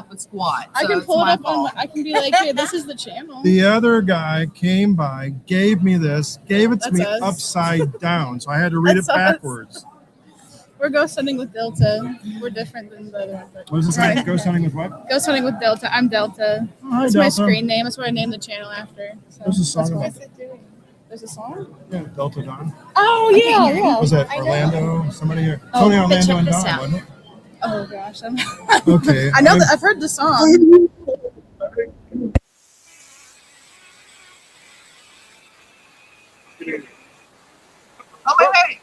Papa squat. I So can it's pull it my up fault. I can be like, hey, this is the channel. The other guy came by, gave me this, gave it to That's me us. upside down, so I had to read That's it us. backwards. We're ghost hunting with Delta. We're different than the other one. But What was this name? Ghost hunting with what? Ghost hunting with Delta. I'm Delta. Oh, hi, That's my Delta. screen name. That's what I named the channel after. So There's a song that's about why. There's a song? Yeah, Delta Dawn. Oh, yeah, yeah. Was that I know. Orlando? Somebody here? Oh, Tony but Orlando check and this Dawn, out. wasn't it? Oh, gosh. Okay. I know that. I've heard the song. Oh, wait.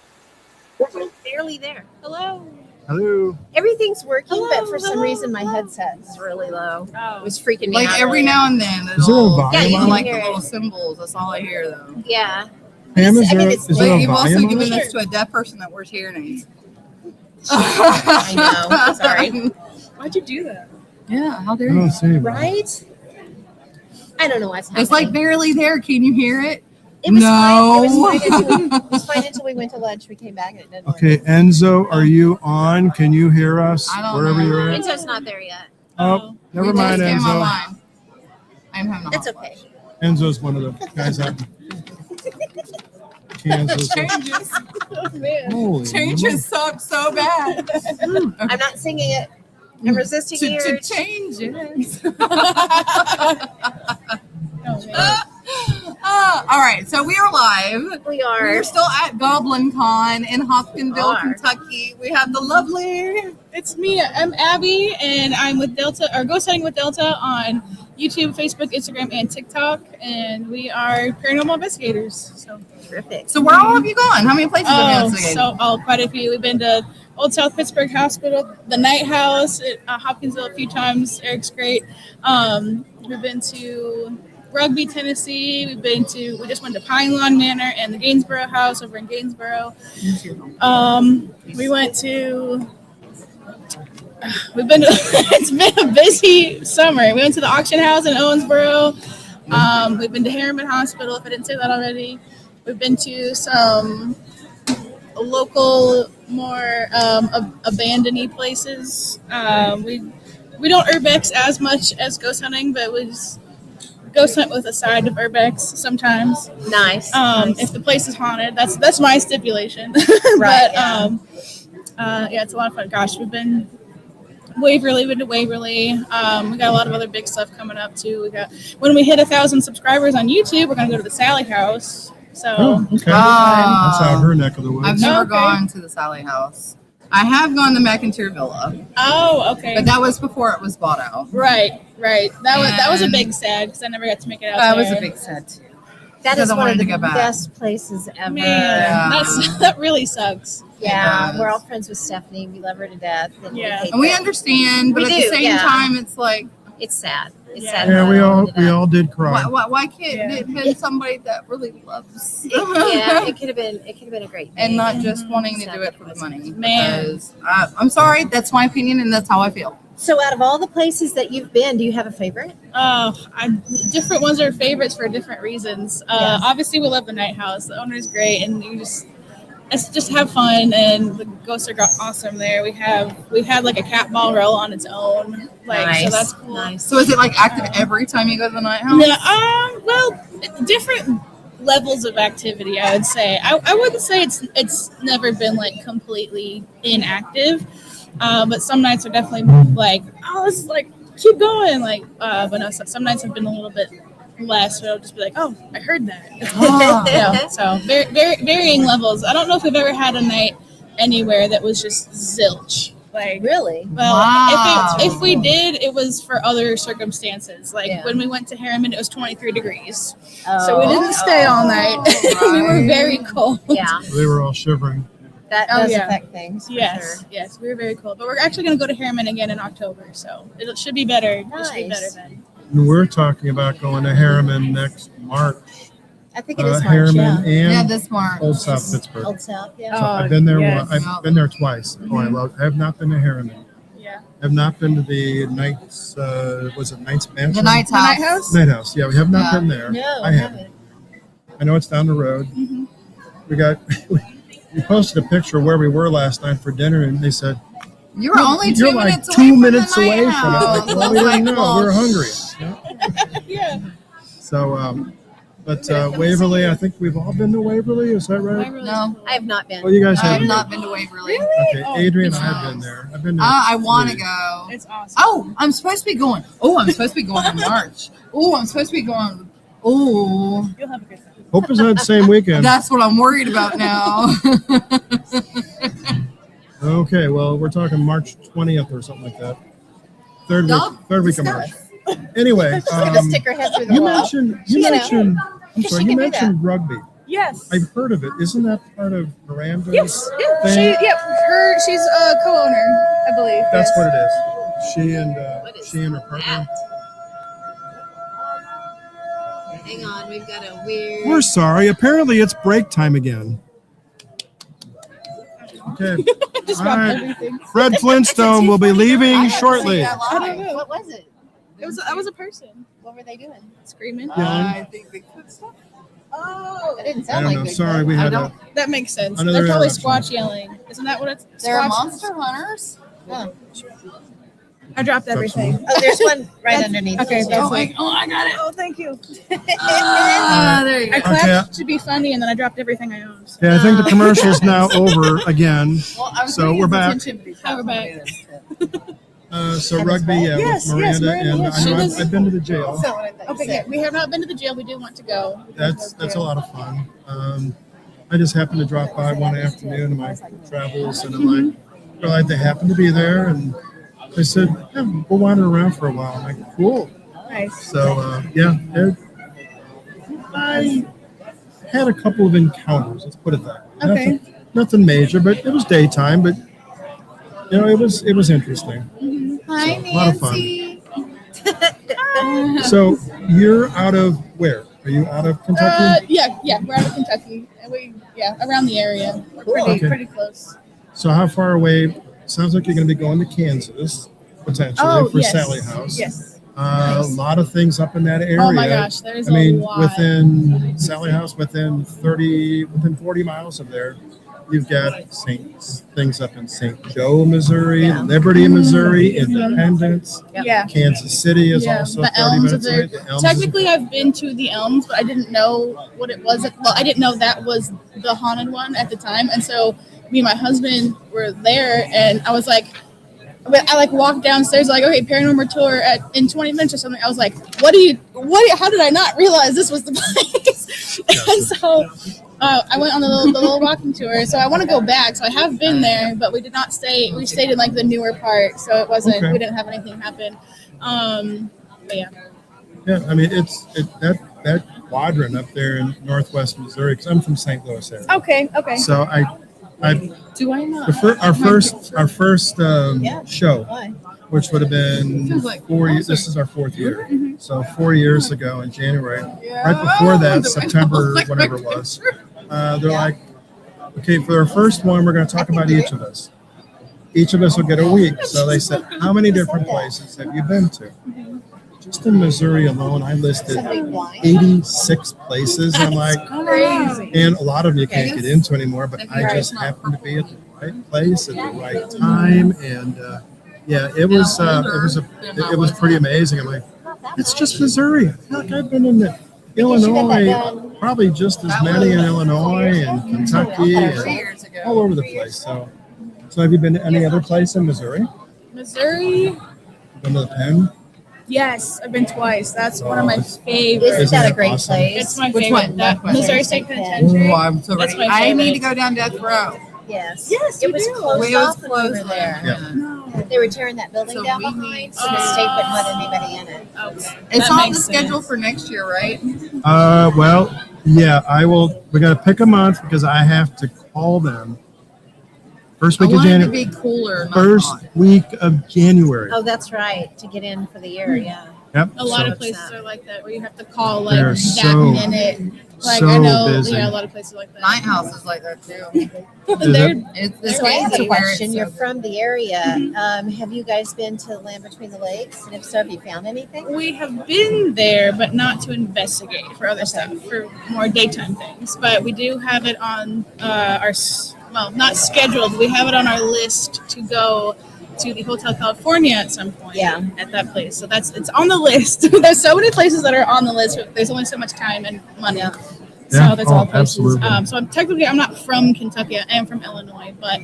Barely there. Hello. Hello. Everything's working, Hello, but for some hello, reason my hello. headset's really low. Oh. It was freaking me Like out. every earlier. now and then, Is there a it'll volume you on can like hear the it. little symbols. That's all I hear, though. Yeah. Pam, is I mean, there, it's is there But a you've also volume on given it? this to a deaf person that wears hearing aids. I know. Sorry. Why'd you do that? Yeah, how I dare don't you? see it. Right? I don't know what's happening. It's like barely there. Can you hear it? it was No. fine. It was fine until we went to lunch. We came back and it didn't Okay, Enzo, are you on? Can you hear us I don't wherever know. you're work. at? Enzo's not there yet. Oh, never We mind, just came Enzo. online. I'm having a That's hot okay. Enzo's one of the guys out. Kansas. Changes. Oh, man. Holy Changes suck so bad. I'm not singing it. I'm resisting the to urge. change it. Oh, man. All right, so we are live. We are. We're still at Goblin Con in Hopkinsville, Are. Kentucky. We have the lovely. It's me. I'm Abby, and I'm with Delta, or Ghost Hunting with Delta on YouTube, Facebook, Instagram, and TikTok. And we are paranormal investigators. So, Terrific. So where all have you gone? How many places have you investigated? quite a few. We've been to Old South Pittsburgh Hospital, the Night House at Hopkinsville a few times. Eric's great. We've been to Rugby, Tennessee. We just went to Pine Lawn Manor and the Gainsborough House over in Gainsborough. It's been a busy summer. We went to the auction house in Owensboro. We've been to Harriman Hospital, if I didn't say that already. We've been to some local, more abandoned places. We don't urbex as much as ghost hunting, but we just ghost hunt with a side of urbex sometimes. Nice. If the place is haunted, that's my stipulation. Right, But it's a lot of fun. Gosh, we've been Waverly. We got a lot of other big stuff coming up too. When we hit 1,000 subscribers on YouTube, we're gonna go to the Sally House. So Oh, okay. Ah. That's out her neck of the woods. I've never Okay. gone to the Sally House. I have gone to McIntyre Villa, okay. but that was before it was bought out. Right. That was a And- big sad because I never got to make it out. That there. was a big set too. That because is I one wanted of to the go back. best places ever. Man, Yeah. that really sucks. Yeah, It does. we're all friends with Stephanie. We love her to death. And Yeah. we hate And we that. understand, but We at do, the same yeah. time, it's like, It's sad. It's Yeah. sad. Yeah, how we it all ended we up. all did cry. why can't Yeah. it been somebody that really loves It could have been a great and thing. not just wanting to Sad do that it for the wasn't. money? Man. Because, I'm sorry, that's my opinion, and that's how I feel. So, out of all the places that you've been, do you have a favorite? Different ones are favorites for different reasons. Yes. Obviously, we love the Night House. The owner's great, and let's just have fun. And the ghosts are awesome there. We had like a cat ball roll on its own, so that's cool. Nice. So is it like active every time you go to the night house? Yeah, well, different levels of activity, I would say. I wouldn't say it's never been like completely inactive, but some nights are definitely like, oh, it's like keep going, but no, some nights have been a little bit less. So I'll just be like, oh, I heard that. Ah. So very varying levels. I don't know if we've ever had a night anywhere that was just zilch. Like, Really? well, Wow. if we did, it was for other circumstances. Like Yeah. when we went to Harriman, it was 23 degrees. Oh, So we didn't stay all night. We were right. very cold. Yeah, They were all shivering. that Oh, does yeah. affect things. For Yes, sure. yes, we were very cold. But we're actually going to go to Harriman again in October, so it should be better. It should be better Nice. then. And we're talking about going to Harriman next March. I think it is March. Harriman Yeah, and this March. Old South Pittsburgh. Old South. Yeah. So I've been there. yes. I've been there twice. Oh, I have not been to Harriman. Yeah. I have not been to the Knights. Was it Knights Mansion? The Night's The Night House. House? Night House. Yeah, we have not Yeah. been there. No, I haven't. I know it's down the road. We got. We posted a picture of where we were last night for dinner, and they said, You were only You're 2 like minutes 2 away minutes from the away night from house. it. I Well, we was like, didn't know. well, We were hungry. Yeah. So, but Waverly, I think we've all been to Waverly. Is that right? No, I have not been. Well, you guys I have haven't. not been to Waverly. Okay, Oh, Adrian, it's I've nice. been there. I've been there. I want to 3. go. It's awesome. Oh, I'm supposed to be going. Oh, I'm supposed to be going in March. Oh, I'm supposed to be going. Oh, You'll have a good time. Hope it's not the same weekend. that's what I'm worried about now. Okay, well, we're talking March 20th or something like that. Third week of March. Anyway, She's gonna stick her head through the you wall. mentioned You know, I'm she sorry, can you do mentioned rugby. Yes. I've heard of it. Isn't that part of Miranda's Yes. Yeah. thing? She's a co-owner, I believe. That's yes. what it is. She and her partner. Hang on, we've got a weird. We're sorry. Apparently, it's break time again. Okay. Just All dropped right. everything. Fred Flintstone will be leaving shortly. I don't know. What was it? That was a person What were they doing? screaming. I think Bigfoot stuff. Oh, It didn't I sound don't like know. Bigfoot. Sorry, we I had don't- a. that makes sense. Another They're probably interruption. squatch yelling. Isn't that what it's? They're Squatch? monster hunters. Huh. I dropped everything. Oh, there's one right underneath. Okay, it. that's Oh, I got it. Oh, thank you. There you I go. clapped to be funny, and then I dropped everything I owned. So. Yeah, I think the commercial's now over again. Well, I was So paying we're back. attention, but he's Oh, we're not back. So rugby, yeah, Yes, with yes, Miranda, Miranda, and yes. I know She was- I've been to the jail. That's not what I thought you Okay, said. yeah, we have not been to the jail. We do want to go. That's a lot of fun. I just happened to drop by one afternoon in my travels, and I'm like, realized they happened to be there, and they said, yeah, we'll wander around for a while. I'm like, cool. Nice. So I had a couple of encounters. Let's put it that way. Okay. Nothing major, but it was daytime. But it was interesting. Hi, So, a lot of fun. Nancy. So you're out of where? Are you out of Kentucky? Yeah, we're out of Kentucky, and around the area. We're Okay. pretty close. So how far away? Sounds like you're going to be going to Kansas potentially for yes. Sally House. Yes. A lot of things up in that area. Oh my gosh, there's I mean, a lot. within Sally House, within 40 miles of there, you've got things up in St. Joe, Missouri, Yeah. Liberty, Missouri, Independence, Yeah. Kansas City is Yeah, also the 30 Elms minutes are away. there. The Elms Technically, I've been to the Elms, but I didn't know what it was. Well, I didn't know that was the haunted one at the time, and so me and my husband were there, and I was like, I walked downstairs like, okay, paranormal tour in 20 minutes or something. I was like, how did I not realize this was the place? And so I went on the little walking tour. So I want to go back. So I have been there, but we did not stay. We stayed in like the newer part, so it wasn't. Okay. We didn't have anything happen. But yeah. Yeah, I mean that quadrant up there in northwest Missouri. Because I'm from St. Louis area. Okay. So I Do I not? our first show, Why? which would have been Feels like 4 years. This is our 4th year. Mm-hmm. So 4 years ago in January, Yeah. right before that, Do I September, not like whatever it my was, they're like, okay, for our first one, we're going to talk about each of us. Each of us will get a week. So they said, how many different places have you been to? Just in Missouri alone, I listed Somebody blind? 86 places. I'm like, Crazy. and a lot of them you can't get into anymore, but I just happened to be at the right place at the right time, and it was pretty amazing. I'm like, it's just Missouri. Look, I've been in Illinois, probably just as many in Illinois and Kentucky 3 and years ago. all over the place. So have you been to any other place in Missouri? Missouri. Been to the Penn? Yes, I've been twice. That's one of my Isn't favorites. that a that great awesome? place? It's my Which favorite. one? That Which one? Missouri State Penitentiary. Oh, I'm so That's ready. my I favorite. need to go down Death Row. Yes. Yes, It you was do. closed It was off when we closed were there. Yeah. No. They were tearing that building So down we behind, need- so the state wouldn't let anybody in it. Okay. It's That on the makes schedule sense. for next year, right? Well, yeah, I will. We got to pick a month because I have to call them. First I week of want it to January. be cooler. Not First hot. week of January. Oh, that's right, to get in for the year, yeah. Yep. A lot so of places are like that, where you have to call like They're that so- minute. Like so I know, busy. a lot of places like that. Night house is like that too. They're- It's the So I have a crazy where question, it's you're so- from the area, have you guys been to Land Between the Lakes? And if so, have you found anything? we have been there, but not to investigate for other stuff, for more daytime things. But we do have it on not scheduled. We have it on our list to go to the Hotel California at some point. Yeah. At that place. So it's on the list. There's so many places that are on the list. But there's only so much time and money. Yeah. So Yeah. that's Oh, all places. absolutely. So I'm not from Kentucky. I am from Illinois, but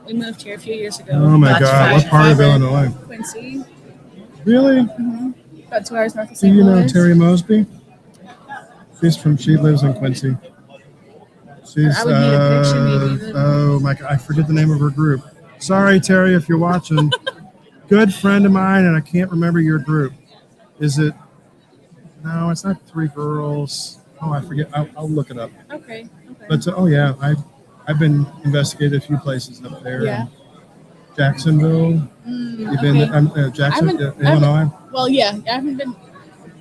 we moved here a few years ago. Oh my Gotcha. God! What part of Illinois? Quincy. Really? About 2 hours north of Do St. you know Louis. Terry Mosby? She lives in Quincy. She's I would need a picture, maybe. oh my God! I forget the name of her group. Sorry, Terry, if you're watching. Good friend of mine, and I can't remember your group. Is it? No, it's not Three Girls. Oh, I forget. I'll look it up. Okay. But oh yeah, I've been investigated a few places up there. Yeah. Jacksonville. You've been Jackson, Illinois. Well, yeah, I haven't been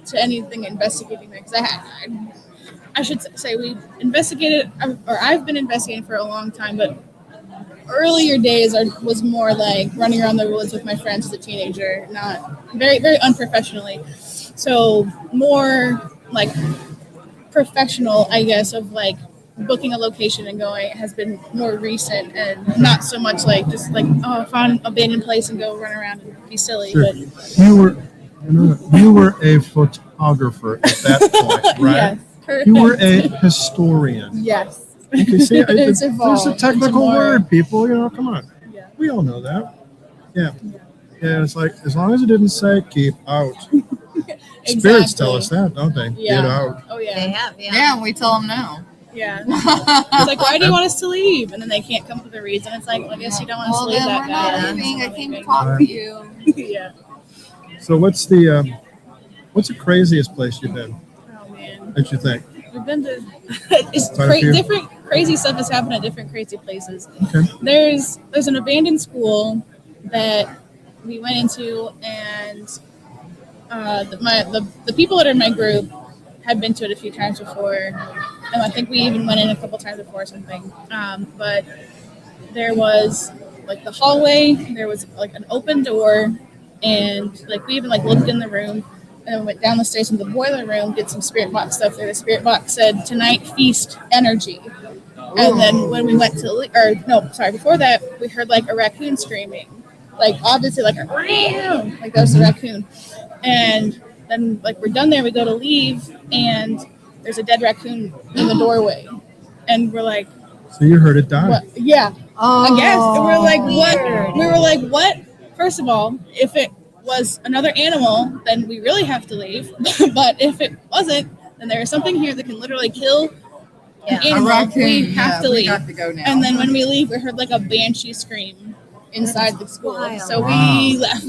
to anything investigating there because I should say we investigated, or I've been investigating for a long time, but earlier days was more like running around the woods with my friends as a teenager, not very, very unprofessionally. So more like professional, I guess, of like booking a location and going has been more recent and not so much like just like, oh, I found an abandoned place and go run around and be silly. Sure. But You were a photographer at that point, right? yes, correct. You were a historian. Yes. Okay, see, It's there's evolved a technical into more- word, people. Come on. Yeah. We all know that. Yeah. Yeah, it's like, as long as it didn't say keep out. Spirits tell us that, don't they? Yeah. Get out. Oh They yeah. have, yeah. Yeah, we tell them no. Yeah. It's like, why do you want us to leave? And then they can't come up with a reason. It's like, well, I guess you don't want us Well, to leave then that we're not bad. leaving. I came to talk to you. Yeah. So what's the craziest place you've been Oh man. that you think? We've been to Quite a few. different crazy stuff has happened at different crazy places. Okay. There's an abandoned school that we went into, and the people that are in my group had been to it a few times before, and I think we even went in a couple times before or something. But there was like the hallway, there was like an open door, and like we even like looked in the room. And then went down the stairs in the boiler room, did some spirit box stuff there. The spirit box said, "Tonight feast energy." And then when we went to, before that, we heard like a raccoon screaming, like obviously like a like that was a raccoon. And then like we're done there, we go to leave, and there's a dead raccoon in the doorway, and we're like, So you heard it die. "What?" Yeah, Oh, I guess. And we're like, weird. "What?" We were like, "What?" First of all, if it was another animal, then we really have to leave. But if it wasn't, then there is something here that can literally kill an Yeah. a animal. raccoon. We have to we leave. got to go now. And then when we leave, we heard like a banshee scream inside the school. wild. So Wow. we left.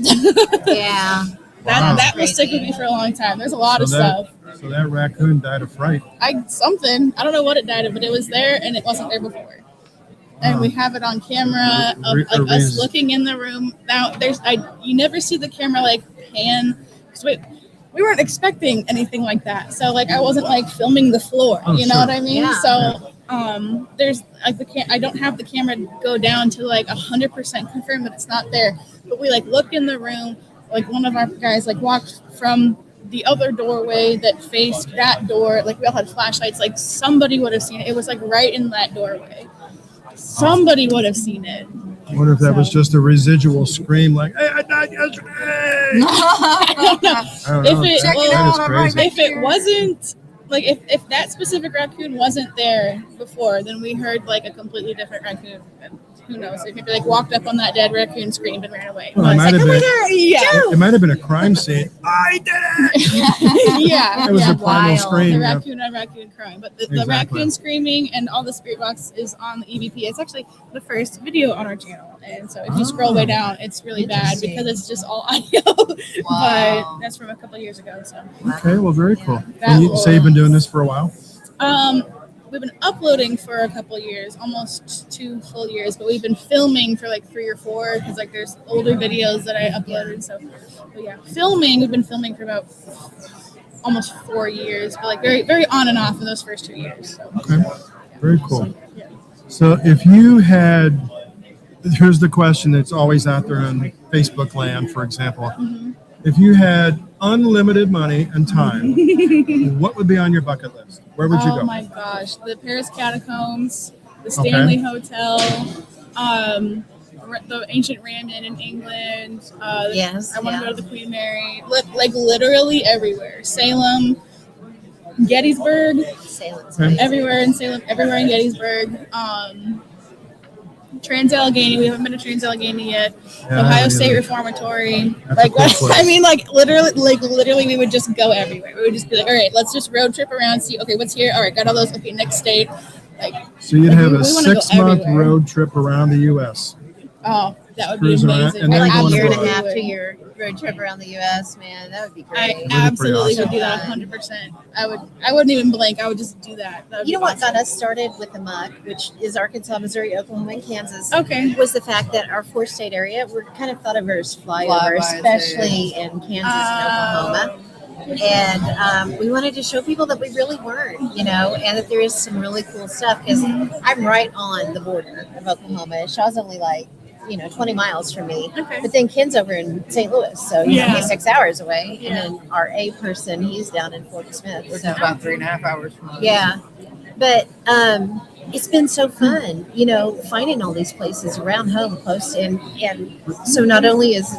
Yeah. Wow. That will stick with me for a long time. There's a lot of So stuff. So that raccoon died of fright. I don't know what it died of, but it was there and it wasn't there before. And we have it on camera of like us looking in the room. Now you never see the camera like pan. We weren't expecting anything like that. So like I wasn't like filming the floor. Oh, You know sure. what I mean? Yeah. So there's like I don't have the camera go down to like 100% confirm that it's not there. But we like look in the room. Like one of our guys like walked from the other doorway that faced that door. Like we all had flashlights. Like somebody would have seen it. It was like right in that doorway. Somebody would have seen it. I wonder if that was just a residual scream like, "Hey, I died yesterday." I don't know. I don't know. If it- That- well, that is I'm right crazy. If it wasn't like if that specific raccoon wasn't there before, then we heard like a completely different raccoon. And who knows? If maybe like walked up on that dead raccoon, screamed and ran away. Well, it But might it's have like, been. "Oh my God, yeah, It might have been a crime scene. I did it. yeah. That was Yeah, a primal wild. scream. The Yeah. raccoon on raccoon crying, but the Exactly. raccoon screaming and all the spirit box is on the EVP. It's actually the first video on our channel, and so if you scroll way down, it's really bad Interesting. because it's just all audio. Wow. But that's from a couple years ago. So Okay, well, very cool. That And you say you've been doing this for a while? we've been uploading for a couple years, almost 2 full years, but we've been filming for like 3 or 4 because like there's older videos that I uploaded. So, but yeah, we've been filming for about almost 4 years, but like very, very on and off in those first 2 years. So, Okay, very cool. yeah. So if you had, here's the question that's always out there on Facebook land, for example. If you had unlimited money and time, what would be on your bucket list? Where would you Oh go? my gosh, the Paris Catacombs, the Stanley Hotel, the ancient Ram Inn in England. Yes. I want to go to the Queen Mary. Like literally everywhere. Salem, Gettysburg, Salem's Okay. amazing. everywhere in Salem, everywhere in Gettysburg. Trans-Allegheny. We haven't been to Trans-Allegheny yet. Yeah, Ohio I State either. Reformatory. That's a cool place. I mean, literally, we would just go everywhere. We would just be like, all right, let's just road trip around, see, okay, what's here? All right, got all those. Okay, next state. Like, So you'd Like, have we a wanna go 6-month everywhere. road trip around the U.S. oh, that would be Cruising around, amazing. and then Like going a year and a abroad. half, 2 year road trip around the U.S. Man, that would be I great. absolutely awesome. would do that 100%. I wouldn't even blink. I would just do that. That would You know be what awesome. got us started with the A.M.O.K, which is Arkansas, Missouri, Oklahoma, and Kansas, Okay. was the fact that our 4-state area, we're kind of thought of as flyover, Fly-by especially in Kansas and Oklahoma. And we wanted to show people that we really weren't, and that there is some really cool stuff because I'm right on the border of Oklahoma. Shaw's only like, 20 miles from me. Okay. But then Ken's over in St. Louis, so Yeah. he's 6 hours away. Yeah. And then our A person, he's down in Fort Smith. Which So. is about 3.5 hours from us. Yeah. But it's been so fun, finding all these places around home close. And so not only is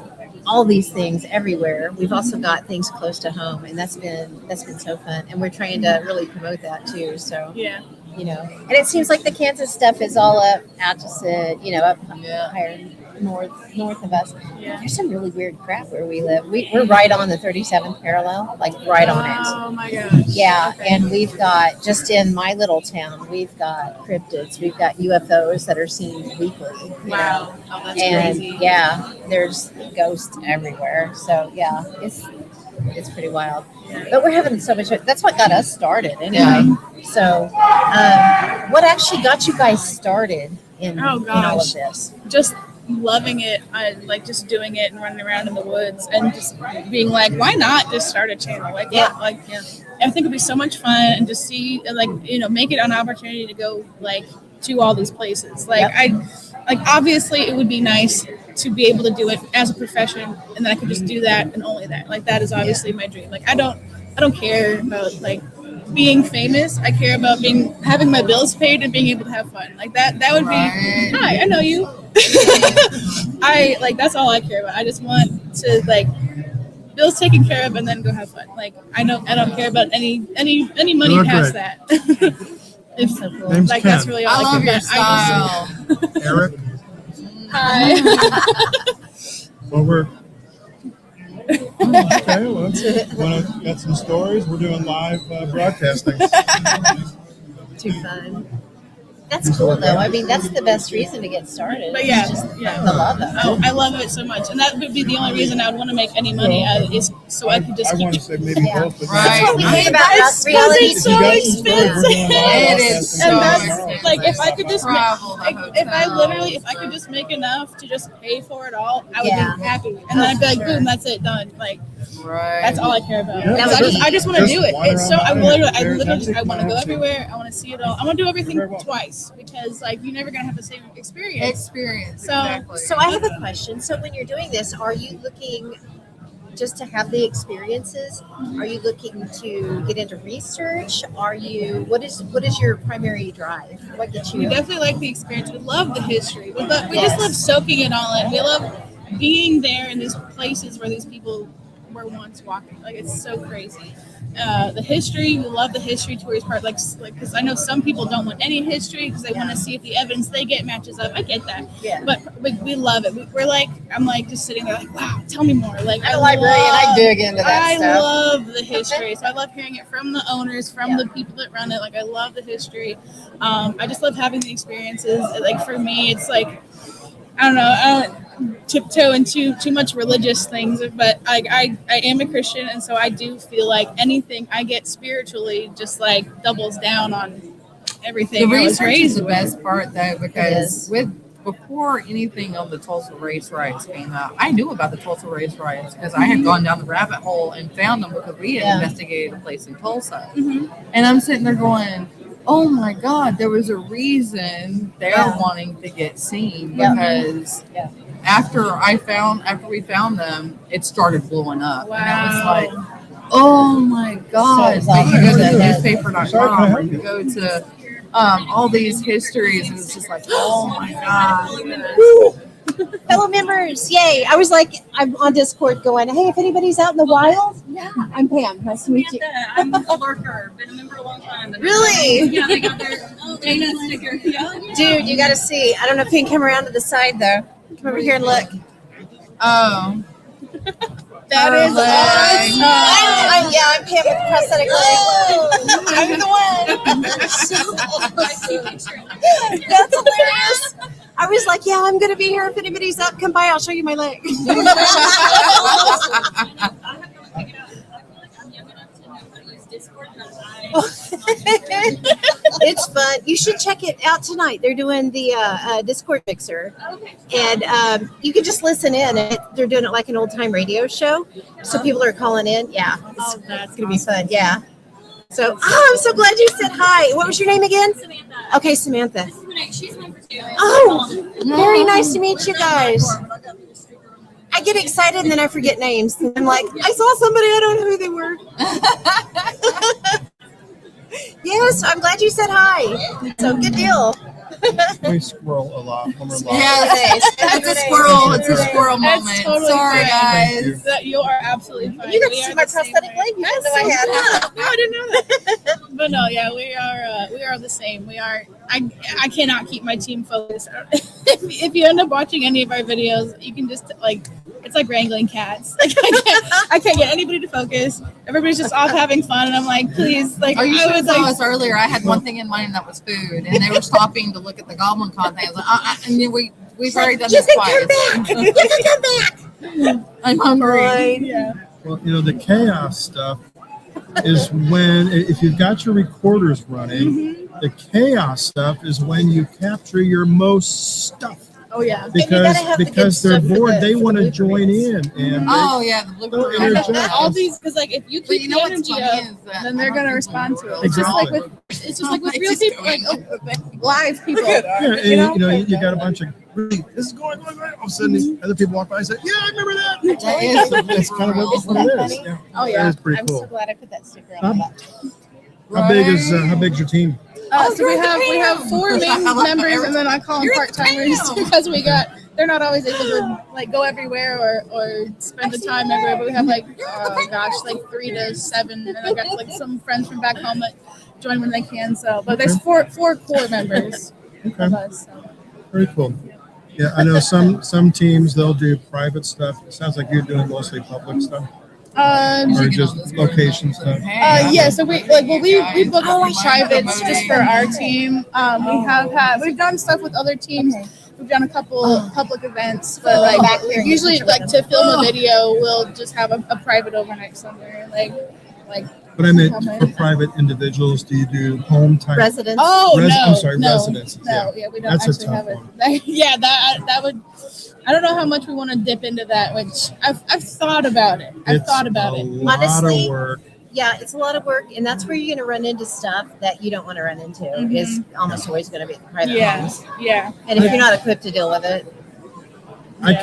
all these things everywhere, we've also got things close to home. And that's been so fun. And we're trying to really promote that too. So, Yeah. and it seems like the Kansas stuff is all up Atchison, up Yeah. higher north of us. Yeah. There's some really weird crap where we live. We're right on the 37th parallel, like right on it. Oh my gosh. Yeah, Okay. and we've got, just in my little town, we've got cryptids, we've got UFOs that are seen weekly. Wow. Oh, that's And crazy. yeah, there's ghosts everywhere. So yeah, it's pretty wild. But we're having so much. That's what got us started anyway. So, what actually got you guys started in all of gosh. this? Just loving it. I like just doing it and running around in the woods and just being like, why not just start a channel? Like, Yeah. I think it'd be so much fun and just see, make it an opportunity to go to all these places. Obviously it would be nice to be able to do it as a profession and then I could just do that and only that. Like, that is obviously my dream. Like, I don't care about being famous. I care about having my bills paid and being able to have fun. Like that would be, Right. hi, I know you. That's all I care about. I just want to bills taken care of and then go have fun. I don't care about any money You look past great. that. It's so cool. Name's That's Ken. really all I love care your about. style. Eric, Hi. well, we're okay. Well, got some stories. We're doing live broadcasting. Too fun. That's cool though. I mean, that's the best reason to get started. But yeah, It's just yeah. the love of it. Oh, I love it so much, and that would be the only reason I would want to make any money out of it, is so I could just I keep want to say maybe Yeah. both, but Right. That's what we think about It's reality. it's so If you got some expensive. stories, we're doing live It is broadcasting so And that's tomorrow. if I could just Travel, make, the if I hotels, if I could just make enough to just pay for it all, I would Yeah. be happy, and then I'd be like, Sure. boom, that's it, done. Right. That's all I care about. Yeah, Because I just want to just do it. wander It's so around I there. literally Take I want to my go own seat. everywhere. I want to see it all. I want to do everything Very well. twice because you're never gonna have the same experience. Experience. So- Exactly. So I have a question. So when you're doing this, are you looking just to have the experiences? Are you looking to get into research? What is your primary drive? What gets We you? definitely like the experience. We love the history. We just Yes. love soaking it all in. We love being there in these places where these people were once walking. It's so crazy. The history, we love the history tours part. Because I know some people don't want any history because they want to see if the evidence they get matches up. I get that, Yeah. but we love it. I'm just sitting there wow, tell me more. I'm a librarian. I dig into that I stuff. love the history. So I love hearing it from the owners, from the people that run it. I love the history. I just love having the experiences. For me, it's I don't know. I don't tiptoe into too much religious things, but I am a Christian, and so I do feel like anything I get spiritually just doubles down on everything. The I was research is raised the with. best part, though, is. because before anything on the Tulsa race riots came out, I knew about the Tulsa race riots because I had gone down the rabbit hole and found them because we had Yeah. investigated a place in Tulsa. Mhm. And I'm sitting there going, oh my God, there was a reason they're Yeah. wanting to get seen Yeah. because Yeah. after we found them, it started blowing up. And I was Wow. like, oh my God. So it's But you go to like- newspaper.com or you go to all these histories and it's just like, oh my God. Fellow members, yay. I was like, I'm on Discord going, hey, if anybody's out in the wild, Yeah. I'm Pam. Nice to meet you. I'm a lurker. Been a member a long time. Really? Yeah, they got their data sticker. Yeah. Dude, you got to see. I don't know if you can come around to the side, though. Come over here and look. Oh. That is awesome. I'm Pam with the prosthetic leg. I'm the one. That's hilarious. I was like, yeah, I'm going to be here. If anybody's up, come by. I'll show you my leg. It's fun. You should check it out tonight. They're doing the Discord mixer, and you can just listen in. They're doing it like an old time radio show, so people are calling in. Yeah, it's gonna be fun. Yeah. So, I'm so glad you said hi. What was your name again? Samantha. Okay, Samantha. She's number 2. Oh, very nice to meet you guys. I get excited and then I forget names. I'm like, I saw somebody, I don't know who they were. Yes, I'm glad you said hi. So good deal. We squirrel a lot when we're live. Yes, it's a squirrel. It's a squirrel That's moment. totally Sorry, fine. Thank you. guys. That you are absolutely fine. You got We to are see my the same prosthetic way. leg. You didn't know That's I had. so cool. No, I didn't know that. But no, yeah, we are the same. We are. I cannot keep my team focused. If you end up watching any of our videos, you can just like it's like wrangling cats. Like I can't get anybody to focus. Everybody's just off having fun, and I'm like, please, like Oh, you I should have was saw like, us earlier. I had one thing in mind, and that was food. And they were stopping to look at the Goblin Con thing. I was like, and then we've already done You this can twice. come back. You can come back. I'm hungry. yeah. Well, the chaos stuff is when, if you've got your recorders running, the chaos stuff is when you capture your most stuff. Oh yeah. you gotta have the good Because they're stuff for bored, the- they for the want to bloopers. join in, and Oh yeah, the blooper They'll reels. interject. All these, because like if you But keep you know the what's energy funny up, is that then they're I gonna don't respond think to it. we It's just like Exactly. with They real just people, go like in. live people. yeah, and, You know? you got a bunch of this is going. All of a sudden, other people walk by and say, "Yeah, I remember that." That is the That's kind of blooper what reel. it is. Yeah, Oh yeah. that is pretty I'm cool. so glad I put that sticker on. How big's your team? So we have 4 main members, and then I call them You're part the timers Pam. because they're not always able to like go everywhere or spend the time everywhere. But we have like 3 to 7, and I got like some friends from back home that join when they can. So, but there's four core members Okay, of us. So. very cool. Yeah, I know some teams they'll do private stuff. It sounds like you're doing mostly public stuff, or just location stuff. Yeah, so we book Mind privates promoting. just for our team. We've done stuff with other teams. We've done a couple public events, but like Back there and usually get a picture like with to film a video, we'll just have a private overnight somewhere. Like But I meant for private individuals, do you do home type? Residents. oh Res- no, I'm sorry, no, residences, no, yeah, we don't That's a actually tough have it. one. Yeah, that would. I don't know how much we want to dip into that, which I've thought about it. I've It's thought about a it. lot Honestly, of work. Yeah, it's a lot of work, and that's where you're going to run into stuff that you don't want to run into. Mhm. Is almost always going to be at the private Yeah, homes, yeah. and if you're not equipped to deal with it, I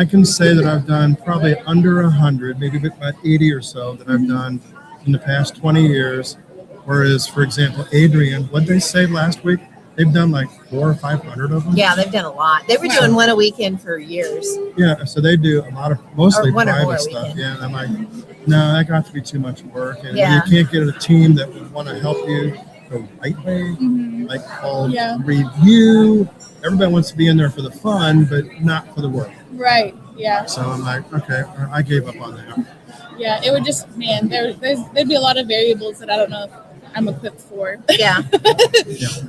can say that I've done probably under 100, maybe about 80 or so that I've done in the past 20 years. Whereas, for example, Adrian, what they say last week, they've done like 400 or 500 of them. yeah, they've done a lot. They were doing one a weekend for years. Yeah, so they do a lot of mostly Or one or more private a stuff. weekend. Yeah, and I'm like, no, that got to be too much work, and Yeah. you can't get a team that would want to help you the right way, Mhm. like called Yeah. review. Everybody wants to be in there for the fun, but not for the work. Right. Yeah. So I'm like, okay, I gave up on that. Yeah. It would just there'd be a lot of variables that I don't know if I'm equipped for. Yeah,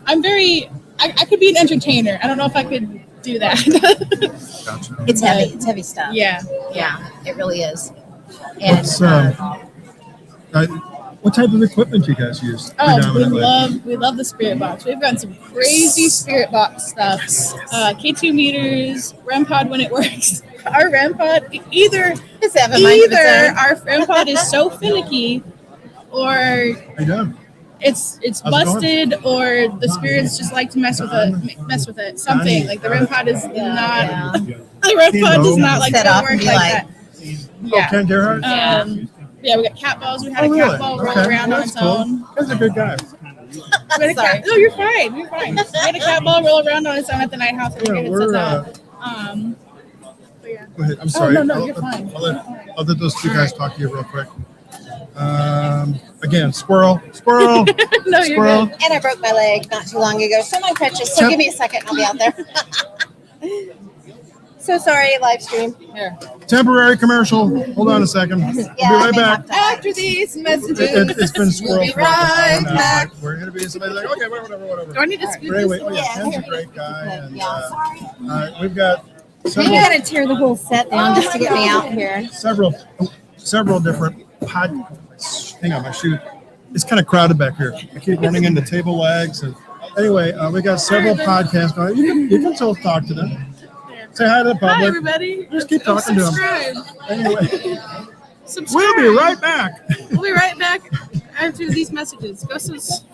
I could be an entertainer. I don't know if I could do that. Gotcha. it's heavy. It's heavy stuff. yeah. Yeah, it really is. And What's what type of equipment do you guys use? Oh, predominantly? we love the spirit box. We've got some crazy spirit box stuff. K2 meters, REM pod when it works. Our REM pod either it's having mind of its own. our REM pod is so finicky, or I do. it's How's it busted, or the spirits just like to mess with it. Something like the REM pod is not. Yeah. The REM pod does not like Set to off work and like be like- that. Oh, Yeah. Ken Gerhardt? Yeah, we got cat balls. We had Oh, a really? cat ball roll Okay. around on That's its cool. own. That's a good guy. We had a cat. No, you're fine. You're fine. We had a cat ball roll around on its own at the night house. Yeah, We we're, that. Go ahead. I'm sorry. no, you're fine. I'll let those two guys talk to you real quick. Again, squirrel. No, you're Squirrel. good. And I broke my leg not too long ago. So I'm on crutches. So give me a second. I'll be out there. So sorry, live stream. Temporary commercial. Hold on a second. We'll be right back. After these messages, It's been squirrel. we'll be for about right an hour. back. We're interviewing somebody like, okay, whatever. Do I need to speak But this? anyway, Ken's a great guy, and we've got You several, gotta tear the whole set down just to get me out here. several different hang on, my shoe. It's kind of crowded back here. I keep running into table legs, and anyway, we got several podcasts going. You can still talk to them. Say hi to the public. Hi, everybody. Just keep talking to them. Subscribe. Anyway, Subscribe. we'll be right back. We'll be right back after these messages. Go subscribe.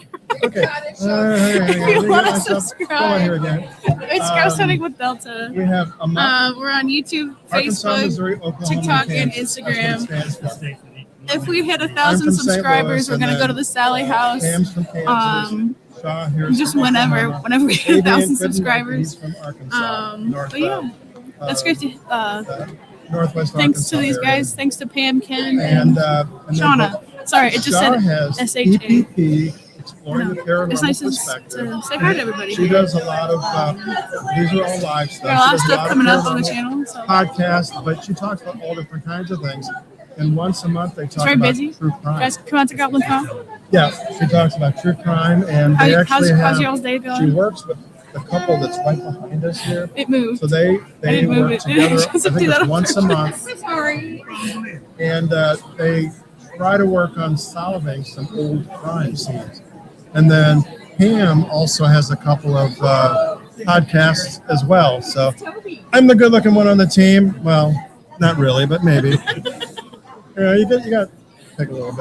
Okay. If you want to subscribe. Go on here again. It's Gross Hunting with Delta. We have A.M.O.K. We're on YouTube, Arkansas, Facebook, Missouri, Oklahoma, TikTok, and Kansas. Instagram. That's what it stands for. If we hit I'm 1,000 from St. subscribers, Louis, we're gonna and go to the Sally House. Pam's from Kansas. Shaw here's Just from whenever Oklahoma. we hit Adrian 1,000 couldn't make it. subscribers. He's from Arkansas. But yeah, that's great to. Northwest Thanks to Arkansas these area. guys. Thanks to Pam, Ken, And Shauna. Sorry, it just Shaw said has SHA. EPP, Exploring the It's Paranormal nice to Perspective. say hi to everybody. She does a lot of, these are all live stuff. Got a lot She of does stuff coming up on the paranormal channel. So. podcasts, but she talks about all different kinds of things. And once a month, they talk very about busy. true You crime. guys come out to Goblin Con. Yeah, she talks about true crime, and they actually How's have. y'all's day She going? works with the couple that's right behind us here. It moved. So they didn't move work it. together. I Just think do that it's on once a month, Sorry. and they try to work on solving some old crime scenes. And then Pam also has a couple of podcasts as well. So I'm the good-looking one on the team. Well, not really, but maybe. You got to take a little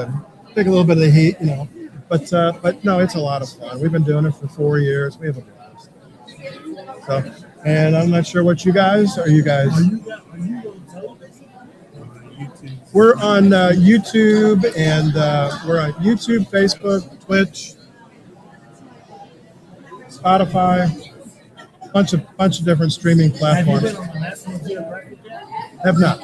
bit of the heat, you know. But no, it's a lot of fun. We've been doing it for 4 years. We have a blast. So, and I'm not sure what you guys. We're on YouTube, and we're on YouTube, Facebook, Twitch, Spotify, bunch of different streaming platforms. Have not.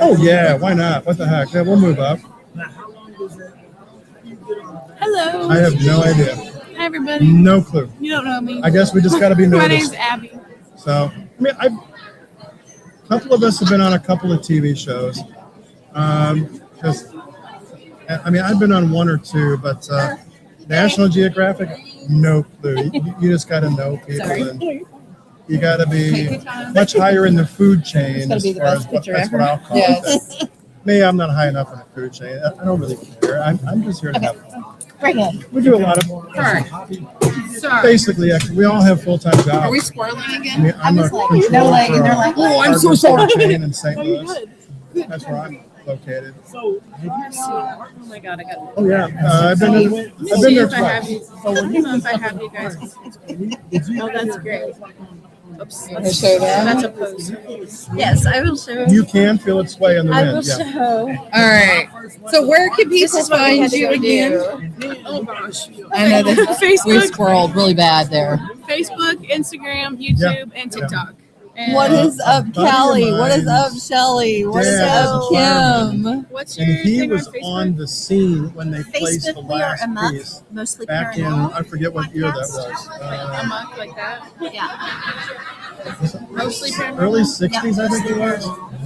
Oh yeah, why not? What the heck? Yeah, we'll move up. Hello. I have no idea. Hi, everybody. No clue. You don't know me. I guess we just got to be My name's noticed. Abby. So, I mean, a couple of us have been on a couple of TV shows. Just, I mean, I've been on one or two, but National Geographic, no clue. You just got to know people, and you got to be much higher in the food chain. It's gonna be the best picture that's ever. what I'll call it. Me, I'm not high enough in the food chain. I don't really care. I'm just here to have fun. Bring it. We do a lot of Sorry. basically. Actually, we all have full-time jobs. Are we squirreling I again? mean, I'm a just like, controller no way, for and they're a like, oh, I'm so hardware store sorry. chain in St. Louis. That's where I'm located. Oh my god, I got. Oh yeah, I've been there If I have twice. you. I don't know if I have you guys. Oh, that's great. Oops. That's a post. Yes, I will show. You can feel it sway in the I wind. will Yeah. show. All right. So where can This people is what we find had to you go again? do. Oh gosh. I know that we Facebook, squirreled really bad there. Facebook, Instagram, YouTube, and TikTok. And What is up, buddy of Callie? What is up, mine's Shelly? What is dad up, was a fireman. Kim? What's your And he thing was on Facebook? on the scene when they placed the Facebook, we are last A.M.O.K, piece mostly back in, paranormal. I forget what year that was. A.M.O.K, like that. Yeah. Mostly paranormal. Early 60s, I think it was.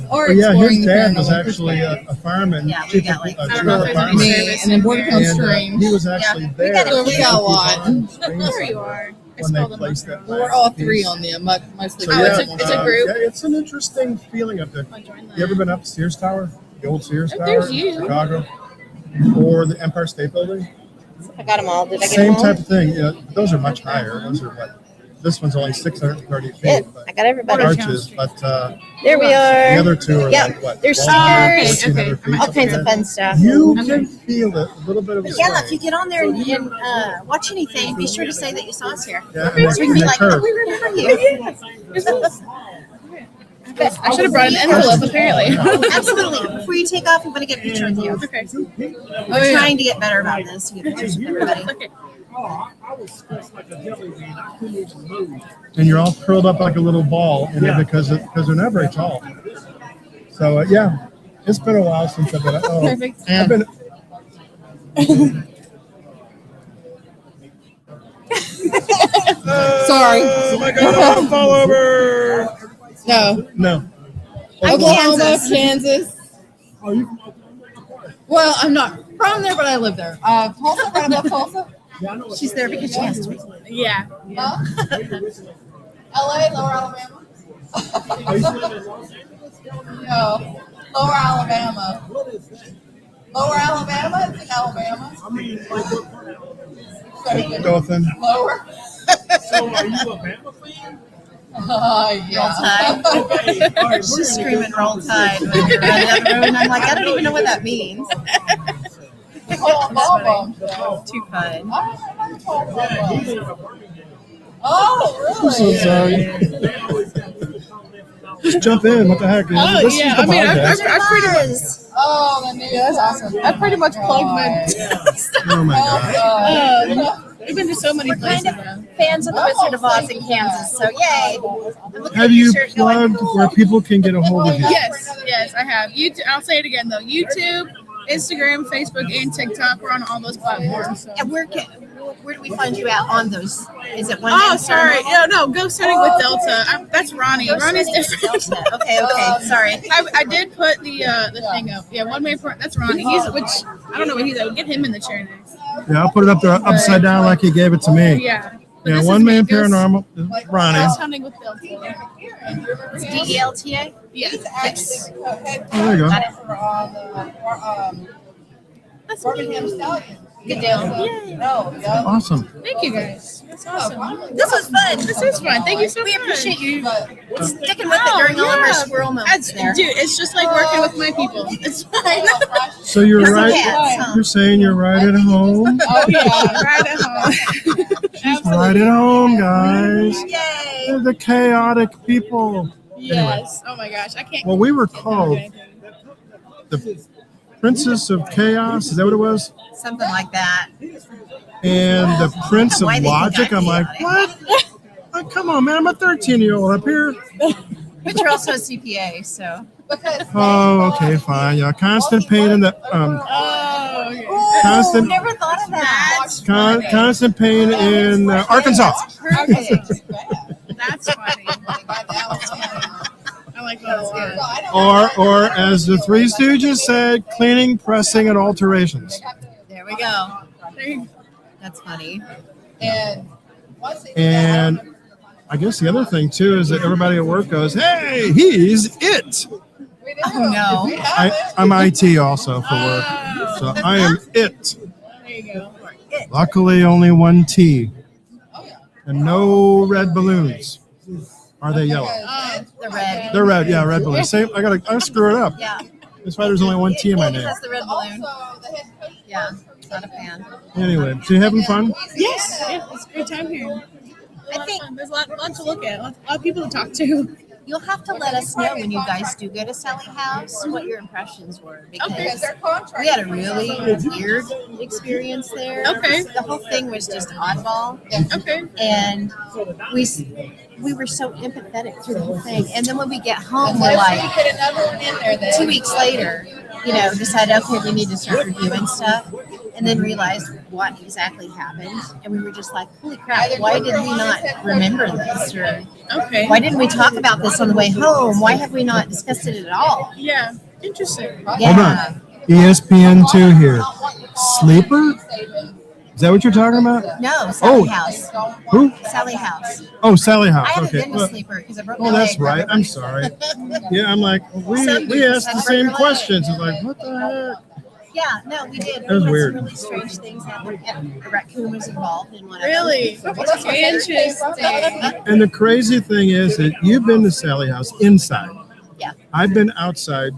Or But yeah, exploring his the dad was paranormal actually a fireman, Yeah, we chief got of like- I don't chief know of if there's any fireman. Me service and then Border here. Coast And Strange. he was actually we there. got a- So we got one. There you are. I When they spelled them placed wrong. that. We're all three on them, mostly. So Oh, yeah, it's a group? Yeah, it's an interesting feeling up there. I'll join that. You ever been up Sears Tower, the old Sears Oh, Tower, there's in you. Chicago, or the Empire State Building? I got them all. Did I get Same them all? type of thing. Yeah, those are much higher. Those are what? This one's only 630 feet. Good. But I got everybody. arches, but There we the are. other two are Yeah, like what? there's 1,200, stickers. 1,400 Okay, feet. All kinds of fun stuff. You can feel it, a little bit of a Yeah, sway. if you get on there and watch anything, be sure to say that you saw us here. Yeah, So we can be like, oh, curve. we remember you. I should have brought an envelope, apparently. Absolutely. Before you take off, we want to get a picture with you. Okay. We're trying to get better about this to get pictures with everybody. Okay. And you're all curled up like a little ball, and because they're not very tall. So yeah, it's been a while since I've been. Oh, Perfect. I've been. Sorry. Oh my God! I'll fall over. No. No. Oklahoma, Kansas. Well, I'm not from there, but I live there. Tulsa, right above Tulsa. She's there because she has to be. Yeah. Huh? LA, Lower Alabama. No, Lower Alabama. Lower Alabama? It's in Alabama. Dothan. Lower. So are you a Bama fan? Yeah. She's screaming "Roll Tide" when you're running down the road, and I'm like, I don't even know what that means. Too fun. Oh, I'm so really? sorry. Just jump in. What the heck? Oh, This yeah. is the I mean, podcast. I pretty much. Buzz. Oh, the news. That's awesome. I pretty much plugged my. Oh my God. We've been to so many places. now. Fans of the Wizard of Oz in Kansas, so yay! I'm looking Have at you your shirt going, plugged where people can get a hold of you? Yes, I have. YouTube. I'll say it again though. YouTube, Instagram, Facebook, and TikTok. We're on all those platforms. So. And where do we find you at on those? Is it one? Oh, name sorry. terminal? No, go starting with Delta. That's Ronnie. Go Ronnie's starting with different. Delta. Okay, sorry. I did put the thing up. Yeah, one man part. That's Ronnie. Which I don't know what he's at. We'll get him in the chair next. Yeah, I'll put it up there upside down like you gave it to me. Yeah. But Yeah, this is one man me. Ghost- paranormal. Ronnie. Ghost hunting with Delta. It's DELTA. Yes. There you go. Got it. That's Birmingham me. Stallion. Good deal. No, yeah. Awesome. Thank you guys. That's awesome. This was fun. This is fun. Thank you so We much. appreciate you But sticking with it during all of our squirrel moments That's, there. dude, it's just like working with my people. It's fine. So you're Some right. cats, huh? You're saying you're right at home. Oh yeah, right at home. She's right at home, guys. Yay! They're the chaotic people. Yes. Oh my gosh, I can't. Well, we were called the Princess of Chaos. Is that what it was? Something like that. And the Prince of Why they think Logic. I'm like, chaotic. what? Oh, come on, man. I'm a 13-year-old up here. But you're also a CPA, so. Oh, okay, fine. Yeah, constant pain in the Oh, okay. Constant- Never thought of that. That's funny. constant pain in Arkansas. Perfect. That's funny. I like that a lot. Or as the Three Stooges said, cleaning, pressing, and alterations. There we go. There you go. That's funny. And I guess the other thing too is that everybody at work goes, "Hey, he's it." Oh no. I'm IT also for work, so I am it. There you go. Luckily, only one T, and no red balloons. Are they yellow? The red. They're red. Yeah, red balloons. Same. I screw it up. Yeah. That's why there's only one T in my name. That's the red balloon. Yeah. Not a fan. Anyway, so you having fun? Yes. Yeah, it's a great time here. I think There's a lot to look at. A lot of people to talk to. you'll have to let us know when you guys do go to Sally House what your impressions were, because we had a really weird experience there. Okay. The whole thing was just oddball, Okay. and we were so empathetic through the whole thing. And then when we get home, we're like, 2 weeks later, decided, okay, we need to start reviewing stuff, and then realized what exactly happened. And we were just like, holy crap, why did we not remember this? Or Okay. why didn't we talk about this on the way home? Why have we not discussed it at all? Yeah. Interesting. Yeah. ESPN2 here. Sleeper? Is that what you're talking about? No, Sally Oh. House. Who? Sally House. Oh, Sally House. I haven't Okay. been to Well, Sleeper because I broke oh, my that's leg. right. I'm sorry. Yeah, I'm like, we asked the same questions. It's like, what the heck? Yeah, no, we did. That was We had weird. some really strange things happen. And a raccoon was involved in one of them. Really? Interesting. And the crazy thing is that you've been to Sally House inside. Yeah. I've been outside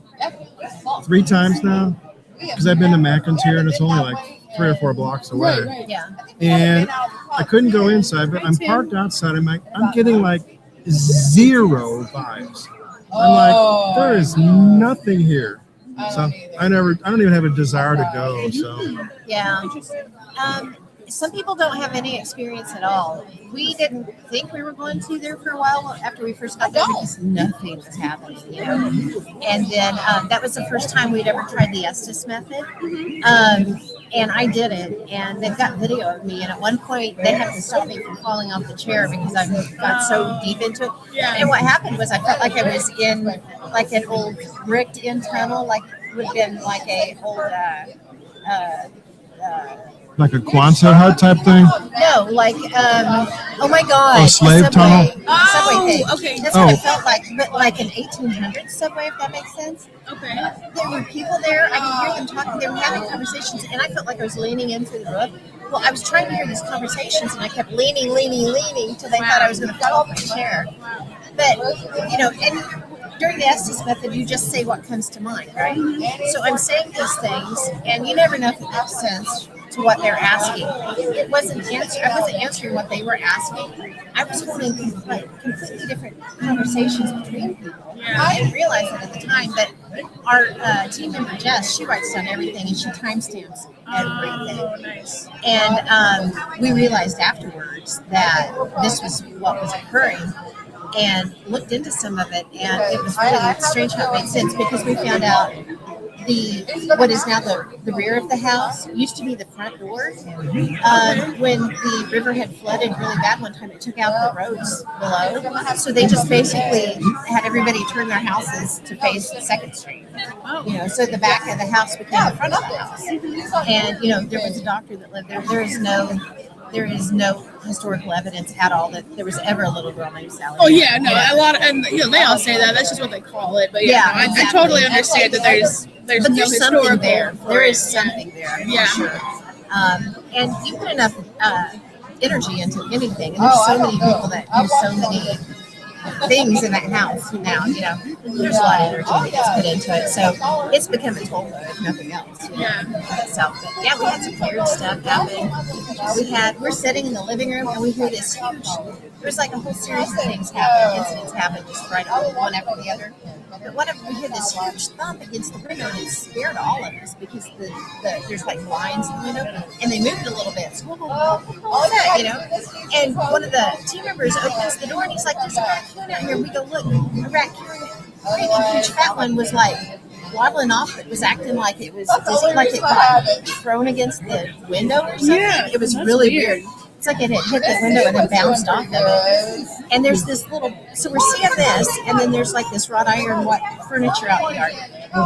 3 times now because I've been to McIntyre and it's only like 3 or 4 blocks away. Right. Yeah. And I couldn't go inside, but I'm parked outside. I'm getting like 0 vibes. I'm like, there is nothing here. So I don't even have a desire to go. So Yeah. some people don't have any experience at all. We didn't think we were going to there for a while after we first got there because nothing was happening, you know. And then that was the first time we'd ever tried the Estes method. And I did it, and they've got video of me. And at one point, they had to stop me from falling off the chair because I got so deep into it. Yeah. And what happened was I felt like I was in like an old bricked-in tunnel, like it would have been like a old Like a Quonset hut type thing? no, like oh my god, Oh, slave tunnel? Subway thing. Okay. That's what Oh. it felt like, but like an 1800s subway, if that makes sense. Okay. There were people there. I could hear them talking. They were having conversations, and I felt like I was leaning into the roof. Well, I was trying to hear these conversations, and I kept leaning till they thought I was going to fall off my chair. But you know, and during the Estes method, you just say what comes to mind, right? So I'm saying these things, and you never know if it makes sense to what they're asking. It wasn't I wasn't answering what they were asking. I was holding completely different conversations between people. I didn't realize it at the time, but our team member Jess, she writes down everything and she timestamps everything. Oh, nice. And we realized afterwards that this was what was occurring, and looked into some of it, and it was really strange how it made sense because we found out what is now the rear of the house used to be the front door. When the river had flooded really bad one time, it took out the roads below. So they just basically had everybody turn their houses to face 2nd Street. You know, so the back of the house became the front of the house. And you know, there was a doctor that lived there. There is no historical evidence at all that there was ever a little girl named Sally. Oh yeah, no, a lot of, and you know, they all say that. That's just what they call it. But yeah, Yeah, no, I totally understand that there's But no there's something historical there. for There it. is something there. Yeah. For sure. And you put enough energy into anything, and there's so many people that do so many things in that house now. You know, there's a lot of energy that gets put into it, so it's become a toll booth, if nothing else. You know? Yeah. So, but yeah, we had some weird stuff happen. We're sitting in the living room, and we hear this huge. There's like a whole series of things happen, incidents happen, just right on one after the other. But we hear this huge thump against the window, and it scared all of us because there's like blinds in the window, and they moved a little bit. So, what's that, you know? And one of the team members opens the door, and he's like, "There's a raccoon out here." We go look. A raccoon, a huge fat one, was like waddling off. It was acting like it was dizzy, like it got thrown against the window or something. Yeah, It was that's really weird. weird. It's like it had hit the window and then bounced off of it. And there's this little, so we're seeing this, and then there's like this wrought iron furniture out in the yard.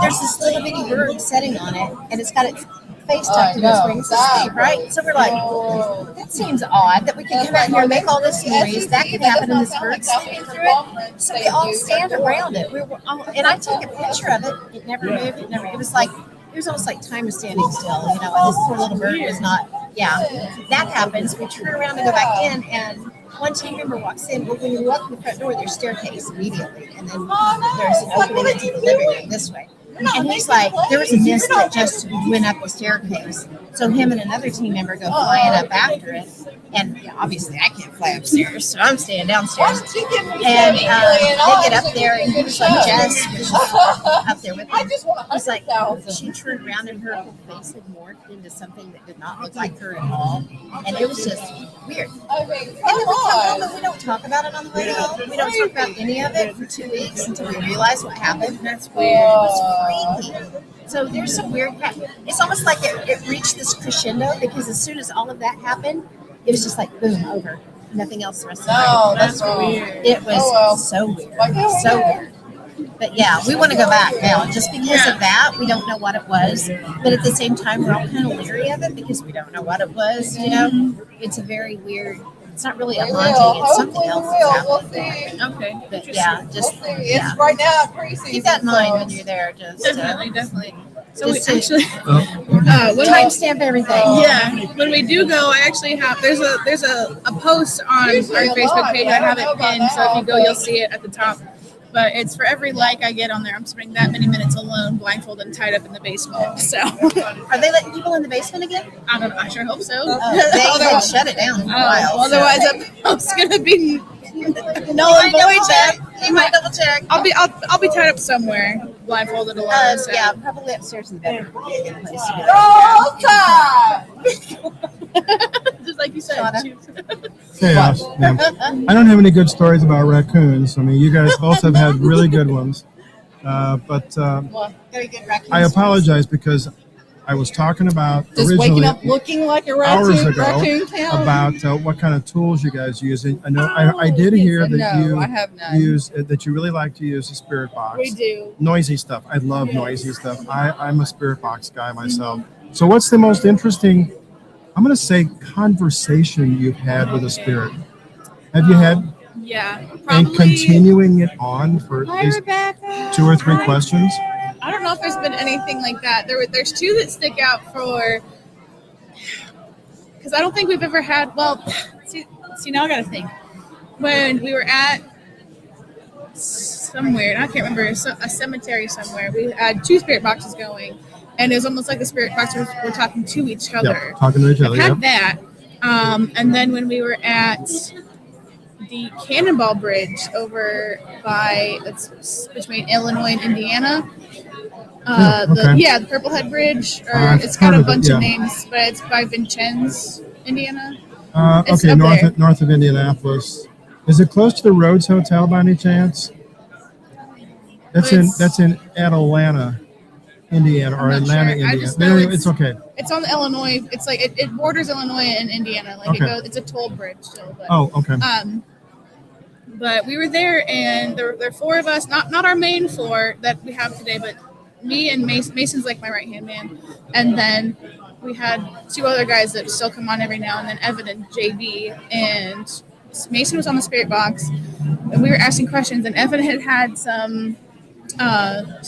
There's this little bitty bird sitting on it, and it's got its face tucked in its wings asleep, right? So we're like, that seems odd that we can come out here and make all this noise. That could happen, and this bird's sleeping through it. So we all stand around it. We were all, and I took a picture of it. It never moved. It was like, it was almost like time was standing still, you know, and this poor little bird was not, that happens. We turn around and go back in, and one team member walks in. Well, when you walk in the front door, there's staircase immediately, and then there's an opening into the living room this way. And he's like, there was a mist that just went up the staircase. So him and another team member go flying up after it. And obviously I can't fly upstairs, so I'm staying downstairs. And they get up there, and he was like, Jess was up there with him. He's like, she turned around and her whole face had morphed into something that did not look like her at all. And it was just weird. And then we come home and we don't talk about it on the way home. We don't talk about any of it for 2 weeks until we realize what happened. That's weird. It was creepy. So there's some weird, it's almost like it reached this crescendo, because as soon as all of that happened, it was just like, boom, over. Nothing else the rest of the night. That's weird. It was so weird. So weird. But yeah, we want to go back now. Just because of that, we don't know what it was. But at the same time, we're all kind of leery of it because we don't know what it was, you know? It's a very weird, it's not really a haunting, it's something else that's happening. Okay. But yeah, just, yeah. It's right now pre-season. Keep that in mind when you're there. Just Definitely. So we just actually, when timestamp everything. yeah, when we do go, I actually have there's a post on our Facebook page. I have it pinned, so if you go, you'll see it at the top. But it's for every like I get on there, I'm spending that many minutes alone, blindfolded and tied up in the basement. So Are they letting people in the basement again? I don't know. I sure hope so. They had shut it down for a while. Otherwise, that post's gonna be null and void. You might double check. I'll be tied up somewhere, blindfolded alone. So. Yeah, probably upstairs in the bedroom would be a good place to Roll Tide! go. Just like you said. Shauna. Chaos. Yeah. I don't have any good stories about raccoons. I mean, you guys both have had really good ones. But Well, Very good raccoon I stories. apologize because I was talking about Just originally waking up looking like a hours raccoon, ago raccoon town. about what kind of tools you guys use. And I know I did yes, hear and that no, you I have none. use that you really like to use a spirit box. we do. Noisy stuff. I love Yes. noisy stuff. I'm a spirit box guy myself. So what's the most interesting, I'm going to say, conversation you've had with a spirit? Have you had Yeah, and probably. continuing it on for Hi, these Rebecca. 2 or 3 questions? I don't know if there's been anything like that. There's two that stick out for, because I don't think we've ever had. Well, see now I gotta think. When we were at somewhere, I can't remember, a cemetery somewhere, we had 2 spirit boxes going, and it was almost like the spirit boxes were talking to each other. Yeah, talking to each I've other. had Yeah. that, and then when we were at the Cannonball Bridge over by it's between Illinois and Indiana. Okay. The Purple Head Bridge, or I've it's got heard a of it, bunch yeah. of names, but it's by Vincennes, Indiana. It's Okay, up there. north of Indianapolis. Is it close to the Rhodes Hotel by any chance? That's in Atlanta, Indiana, or I'm not Atlanta, sure. I Indiana. just know Anyway, it's okay. It's on the Illinois. It's like it borders Illinois and Indiana. Like Okay. it's a toll bridge still. But, Oh, okay. But we were there, and there are 4 of us. Not our main 4 that we have today, but me and Mason. Mason's like my right hand man, and then we had 2 other guys that still come on every now and then, Evan and JB. And Mason was on the spirit box, and we were asking questions. And Evan had some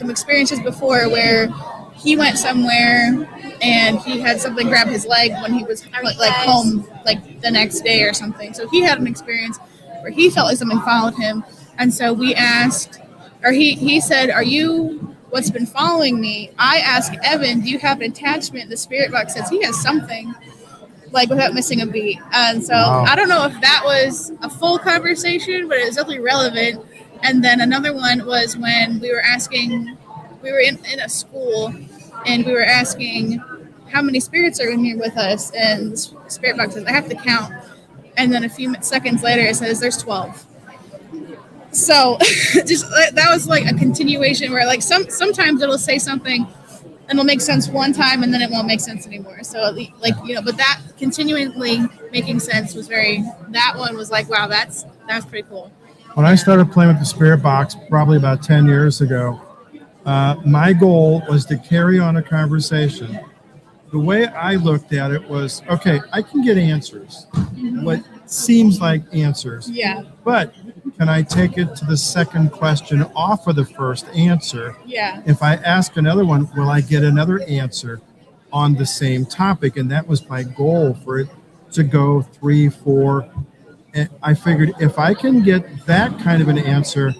experiences before where he went somewhere and he had something grab his leg when he was like home like the next day or something. So he had an experience where he felt like something followed him, and so we asked, or he said, "Are you what's been following me?" I asked Evan, "Do you have an attachment?" The spirit box says he has something, like without missing a beat. And so Wow. I don't know if that was a full conversation, but it was definitely relevant. And then another one was when we were in a school, and we were asking how many spirits are in here with us, and the spirit box says, "I have to count." And then a few seconds later, it says, "There's 12." So just that was like a continuation where like sometimes it'll say something and it'll make sense one time and then it won't make sense anymore. So like, but that continually making sense was that one was like, wow, that's pretty cool. When I started playing with the spirit box probably about 10 years ago, my goal was to carry on a conversation. The way I looked at it was, okay, I can get answers, what seems like answers, Yeah. but can I take it to the second question off of the first answer? Yeah. If I ask another one, will I get another answer on the same topic? And that was my goal, for it to go 3, 4. And I figured if I can get that kind of an answer,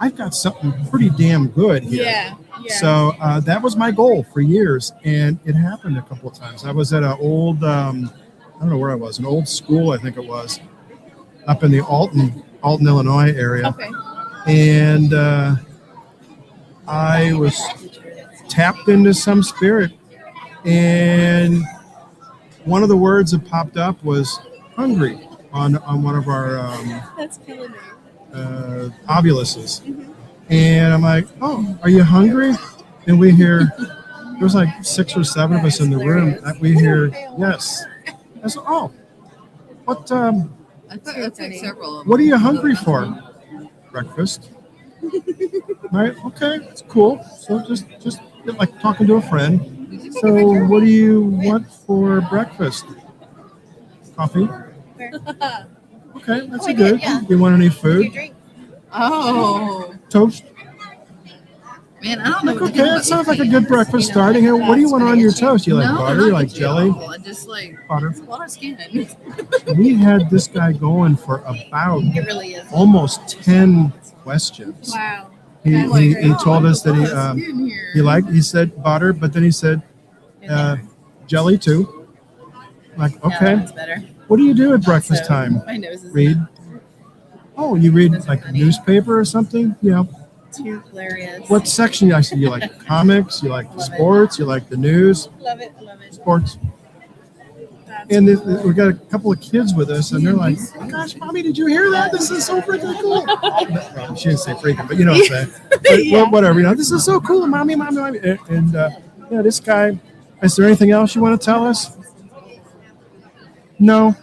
I've got something pretty damn good here. Yeah. Yeah. So that was my goal for years, and it happened a couple of times. I was at an old, I don't know where I was, an old school, I think it was, up in the Alton, Illinois area. Okay. And I was tapped into some spirit, and one of the words that popped up was hungry on one of our That's killing me. ovuluses. And I'm like, "Oh, are you hungry?" And we hear, there's like 6 or 7 of us in the room. We hear, "Yes." I said, "Oh, what I took several of them. what are you hungry for?" "Breakfast." Right? Okay, it's cool. So just like talking to a friend. So what do you want for breakfast? Coffee. Okay, that's a good. yeah. You want any Your food? drink. Oh, Toast. man, I don't know. Like, what to okay, do that about sounds like a these good things, breakfast you know? starting. Here, what do you want on your toast? You like No, butter? not You like itchy at jelly? all. I just like Butter. it's a lot of skin. We had this guy going for about It really is. almost 10 questions. Wow. He, That's he, great. he told us that he he said butter, but then he said jelly too. Like, okay, That's better. what do you do at breakfast time? My nose is Read. Oh, you read like a newspaper or something? Yeah. too hilarious. What section? I said, you like comics? You like the sports? You like the news? Love it. Love it. Sports. And we got a couple of kids with us, and they're like, "Oh my gosh, mommy, did you hear that? This is so freaking cool." Well, she didn't say freaking, but you know what I'm saying. But, Yeah. whatever, this is so cool, mommy. And this guy. Is there anything else you want to tell us? No.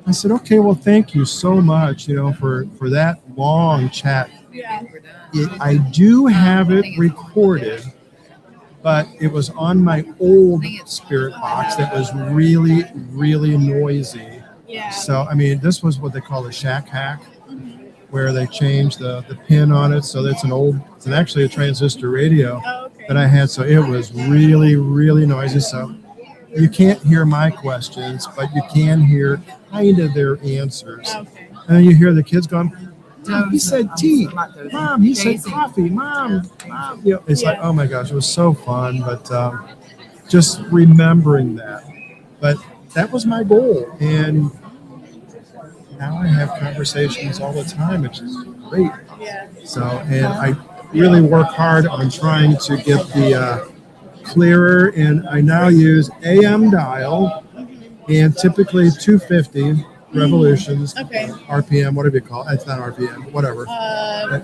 I said, okay, well, thank you so much, for that long chat. Yeah. I do have it recorded, but it was on my old spirit box that was really, really noisy. Yeah. So, this was what they call a shack hack, where they changed the pin on it. So it's actually a transistor radio that I had. So it was really, really noisy. So you can't hear my questions, but you can hear kind of their answers. Okay. And then you hear the kids going, Mom, he said tea. Mom, he said coffee. Mom. It's like, oh my gosh, it was so fun. But just remembering that. But that was my goal. And now I have conversations all the time, which is great. Yeah. So, and I really work hard on trying to get the clearer. And I now use AM dial and typically 250 revolutions, RPM, whatever you call it. It's not RPM, whatever.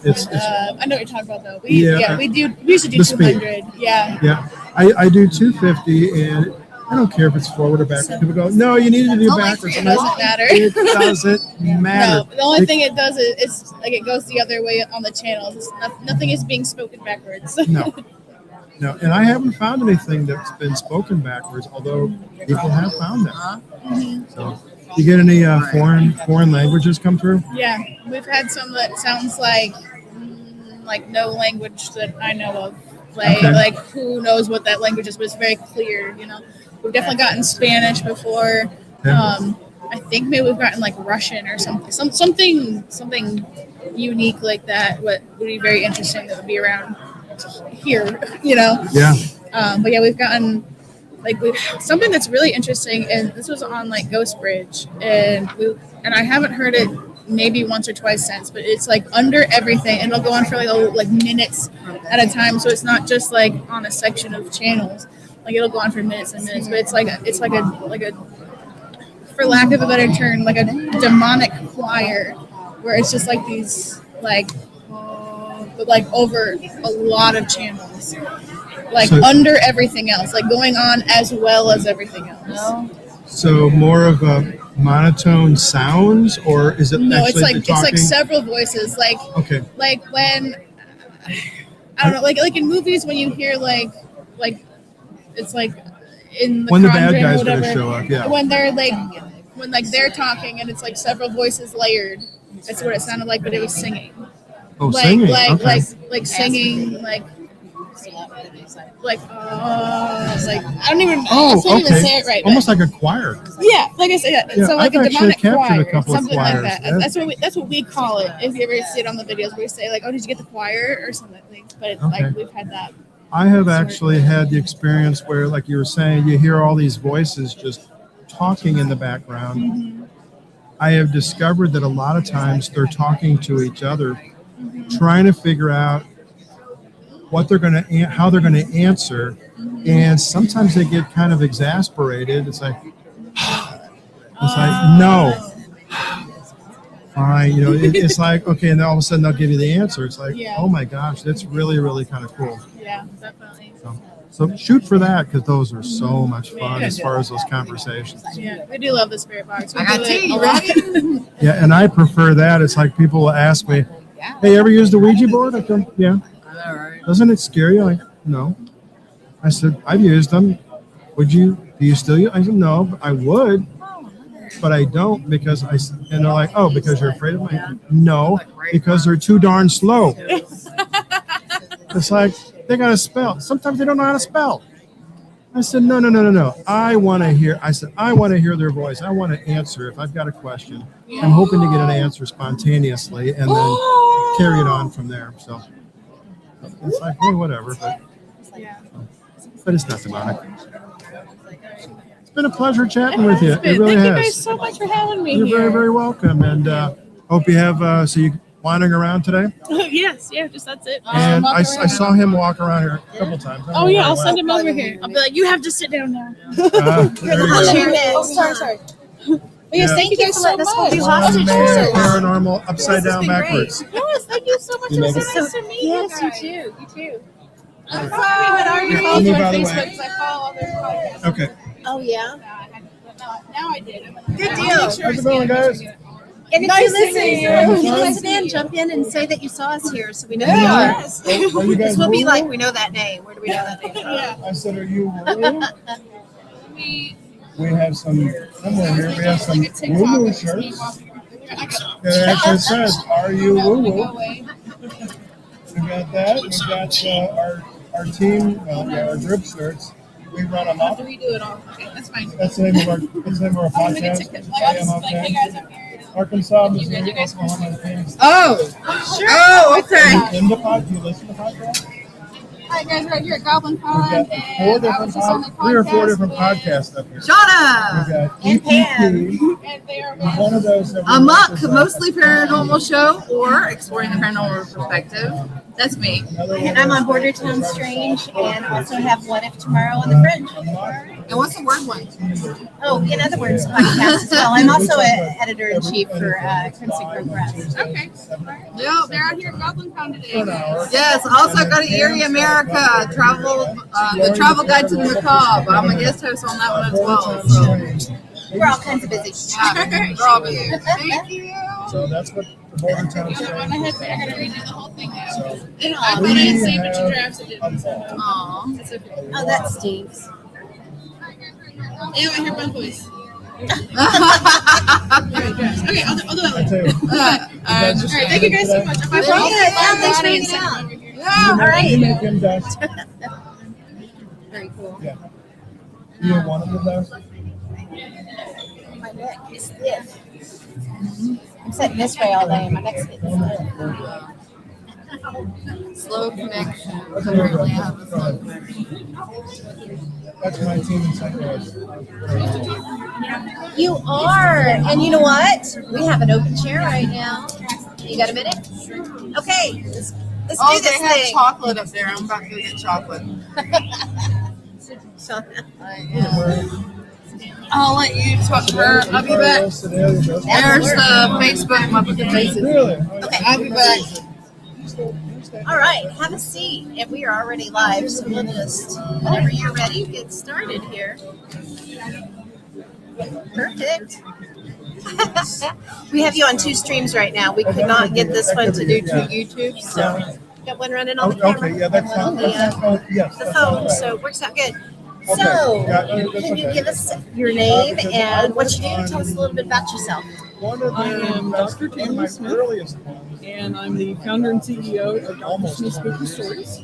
It's I know what you're talking about though. We used to do the speed. 200. Yeah. Yeah, I do 250, and I don't care if it's forward or backwards. People go, no, you need to do backwards. It doesn't matter. It doesn't matter. No, the only thing it does is it's like it goes the other way on the channels. Nothing is being spoken backwards. No, and I haven't found anything that's been spoken backwards, although people have found that. So, you get any foreign languages come through? Yeah, we've had some that sounds like no language that I know of. Like who knows what that language is, but it's very clear. We've definitely gotten Spanish before. I think maybe we've gotten like Russian or something unique like that. What would be very interesting that would be around here, Yeah. But yeah, we've gotten something that's really interesting, and this was on like Ghost Bridge, and I haven't heard it maybe once or twice since, but it's like under everything, and it'll go on for like minutes at a time, so it's not just like on a section of channels. Like it'll go on for minutes and minutes, but it's like a for lack of a better term, like a demonic choir, where it's just like these but like over a lot of channels, under everything else, like going on as well as everything else. So more of a monotone sounds, or is it? No, actually it's like several voices. Like when I don't know, like in movies when you hear like it's like in the when the Conjuring bad guys or whatever, gonna show up, yeah. When they're talking and it's like several voices layered. That's what it sounded like, but it was singing. Oh, singing. Okay. Like singing, like I don't even. I can't even say it right. Almost like a choir. Yeah, like I said, Yeah, so like I've a demonic actually captured choir, a couple of something like choirs. that. That's what we call it. If you ever see it on the videos, where we say like, "Oh, did you get the choir?" or something. But it's like we've had that. I have actually had the experience where, like you were saying, you hear all these voices just talking in the background. Mm-hmm. I have discovered that a lot of times they're talking to each other, trying to figure out what they're going to, how they're going to answer, and sometimes they get kind of exasperated. It's like, no, fine, it's like, okay, and then all of a sudden they'll give you the answer. It's like, oh my gosh, that's really, really kind of cool. Yeah, definitely. So shoot for that, because those are so much fun as far as those conversations. Yeah, we do love the spirit box. I got tea, right? Yeah, and I prefer that. It's like people will ask me, hey, you ever used the Ouija board? I go, yeah. I know, right? Doesn't it scare you? Like, no. I said, I've used them. Do you still use? I said, no, I would, but I don't and they're like, oh, because you're afraid of me? No, because they're too darn slow. It's like, they got to spell. Sometimes they don't know how to spell. I said, no. I want to hear their voice. I want to answer if I've got a question. I'm hoping to get an answer spontaneously and then carry it on from there. So it's like, well, whatever, but it's not demonic. It's been a pleasure chatting with you. It really Thank has. you guys so much for having me You're here. very, very welcome. And hope you have, so wandering around today? Yes, yeah, just that's it. And I saw him walk around here a couple times. I don't Oh know yeah, where I'll he send went. him over here. I'll be like, you have to sit down now. There you go. Oh, sorry. But yes, Yeah. thank you guys so much. hold you One hostage man for so long. paranormal upside This has down been backwards. Yes, thank you so much. You It was make so it? nice to meet Yes, you you guys. too. You too. I'm sorry, but are you Here, follow move me on out of the Facebook way. because I follow other podcasts. Okay. Oh yeah. Now I did. Good deal. How's it going, guys? And if Nice you to listen, meet you. if you Nice to listen in, jump in and say that you saw us here, so we know Yeah. you are. Yes. Are you guys This will be woo-woo? like we know that name. Where do we know that name from? Yeah. I said, are you woo-woo? We have some, somewhere here, we have some woo-woo shirts. It actually says, are you woo-woo? We got that. We got our team, our group shirts. We run them up. Redo it all. Okay, that's fine. That's the name of our podcast. A.M.O.K. Arkansas, Missouri, Oklahoma, and Phoenix. Oh, sure. Oh, okay. In the podcast, do you listen to podcasts? Hi guys, we're here at Goblin We've Con. got 3 or 4 different podcasts up here. Shut up. We've got And Pam. EPP. And they are One of those. that we A.M.O.K, watch is, mostly paranormal show or exploring the paranormal perspective. That's me. another one And I'm is on Border Town Strange, and also have What If Tomorrow on the Fringe. And what's the word one? Oh, in other words, podcast as well. I'm also an editor in chief for Crimson Grove Press. Okay. No, they're out here at Goblin Con today. Yes, also go to Erie America, the travel guide to the macabre. I'm a guest host on that one as well. So We're all kinds of busy. yeah, we're all busy. Thank you. So that's what the Border Town I gotta Strange is. redo the whole thing now. So And I thought I had saved it to drafts. It didn't. So Aw. it's okay. Oh, that stinks. Ew, I hear bumboys. Okay, I'll do that I later. tell you, And- All right, thank you guys so much. If I Yeah, follow thanks for you, hanging out. yeah. All right. you make him dust. Very cool. Yeah. You want him to dust? My neck is stiff. I'm sitting this way all day. My neck's getting stiff. Slow connection. Apparently, I have a slow connection. That's my team in St. Louis. You are. And you know what? We have an open chair right now. You got a minute? Okay. Let's Oh, do they this have thing. chocolate up there. I'm about to go get chocolate. I'll let you talk to her. I'll be back. There's the Facebook, my book of faces. Really? I'll be back. All right. Have a seat. And we are already live. So we'll just, whenever you're ready, get started here. Perfect. We have you on 2 streams right now. We could not get this one to do 2 YouTube, so got one running on the camera. Okay, yeah, that's and fine. one on That's fine. Yes. the that's phone, fine. so it works out good. Okay, So, got you. That's can you okay. give us your name and what you do? Tell us a little bit about yourself. One of I am Dr. one of Tammy my Smith. earliest ones. And I'm the founder and CEO of Dr. Smith Spooky Stories.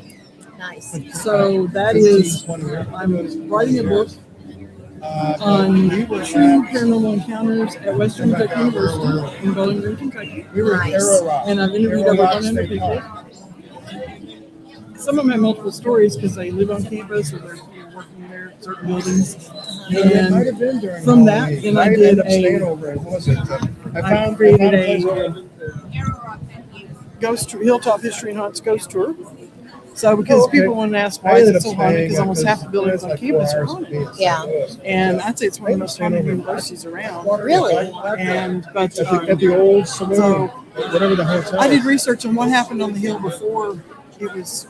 Nice. So that is, I'm writing a book on We were true at, paranormal encounters at Western Kentucky University in Bowling Green, Kentucky. we were at Nice. Arrow Rock. And I've interviewed Arrow over Rock 100 State people. Park. Some of them have multiple stories because they live on campus or they're working there at certain buildings. It might And have been during from that, Halloween. then I Might did end up a- staying over. What was it? I created place a where- ghost Hilltop History and Haunts ghost tour. So because Okay. people want to ask I why is ended it up so haunted, staying because almost half the buildings on like 4 campus are hours haunted. in Phoenix. Yeah. And I'd say it's one of the most haunted universities around. Really? And but At the old saloon, so whatever the hotel. I did research on what happened on the hill before it was,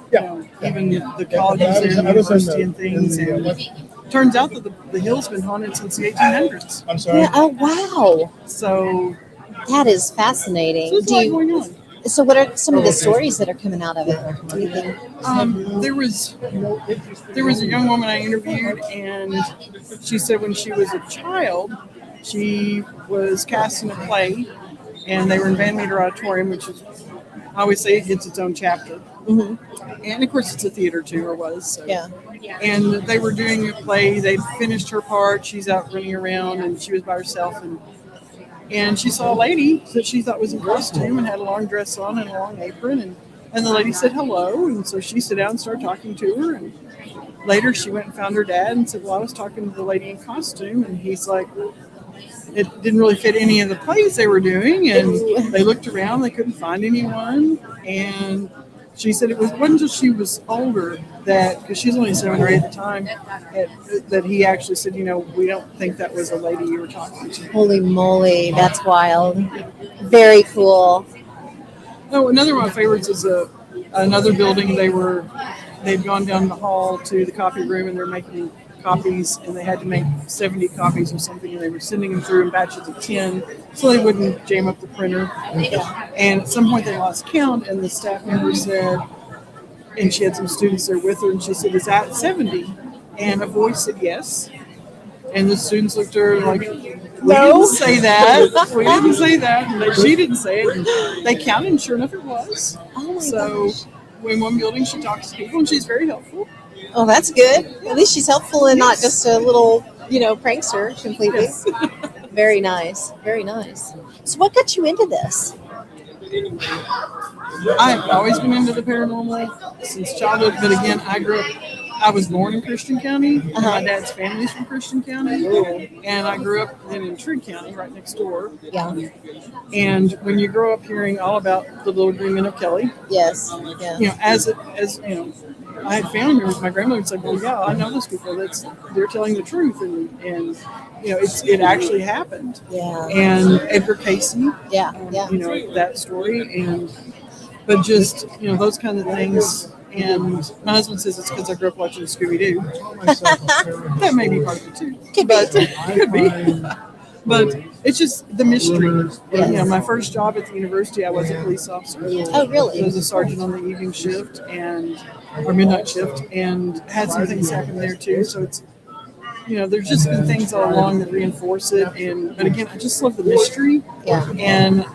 even the colleges there, and the university and things. And turns out that the hill's been haunted since the 1800s. I'm sorry. Yeah. Oh, wow. So That is fascinating. there's a Do lot you, going on. so what are some of the stories that are coming out of it? Anything? There was a young woman I interviewed, and she said when she was a child, she was cast in a play, and they were in Van Meter Auditorium, which is, I always say it gets its own chapter. Mhm. And of course, it's a theater too, or was. So. Yeah. And they were doing a play. They finished her part. She's out running around, and she was by herself. And she saw a lady that she thought was in costume and had a long dress on and a long apron. And the lady said hello. And so she sat down and started talking to her. And later she went and found her dad and said, well, I was talking to the lady in costume. And he's like, it didn't really fit any of the plays they were doing, and they looked around, they couldn't find anyone, and she said wasn't until she was older that, because she's only 7 or 8 at the time, that he actually said, we don't think that was a lady you were talking to. Holy moly, that's wild. Very cool. Oh, another one of my favorites is another building. They'd gone down the hall to the copy room, and they're making copies, and they had to make 70 copies or something, and they were sending them through in batches of 10 so they wouldn't jam up the printer. And at some point they lost count, and the staff member said, and she had some students there with her, and she said, "Is that 70?" And a voice said, "Yes." And the students looked at her like, "We didn't say that. We didn't say that." And she didn't say it. And they counted, and sure enough, it was. Oh my So gosh. in one building, she talks to people, and she's very helpful. Oh, that's good. At least she's helpful and not just a little, prankster completely. Yes. Very nice. Very nice. So what got you into this? I've always been into the paranormal since childhood, but again, I was born in Christian County, and my dad's family's from Christian County, and I grew up then in Trigg County, right next door. Yeah. And when you grow up hearing all about the Little Green Men of Kelly, Yes. Yeah. as I had family members. My grandmother would say, "Well, yeah, I know those people. They're telling the truth," and it actually happened. Yeah. And Edgar Casey, Yeah. that story, but just those kind of things. And my husband says it's because I grew up watching Scooby Doo. That may be part of it too. Could be. But it's just the mystery. Yes. My first job at the university, I was a police officer. Oh, really? I was a sergeant on the evening shift or midnight shift, and had some things happen there too. So it's, there's just been things all along that reinforce it. But again, I just love the mystery. Yeah. And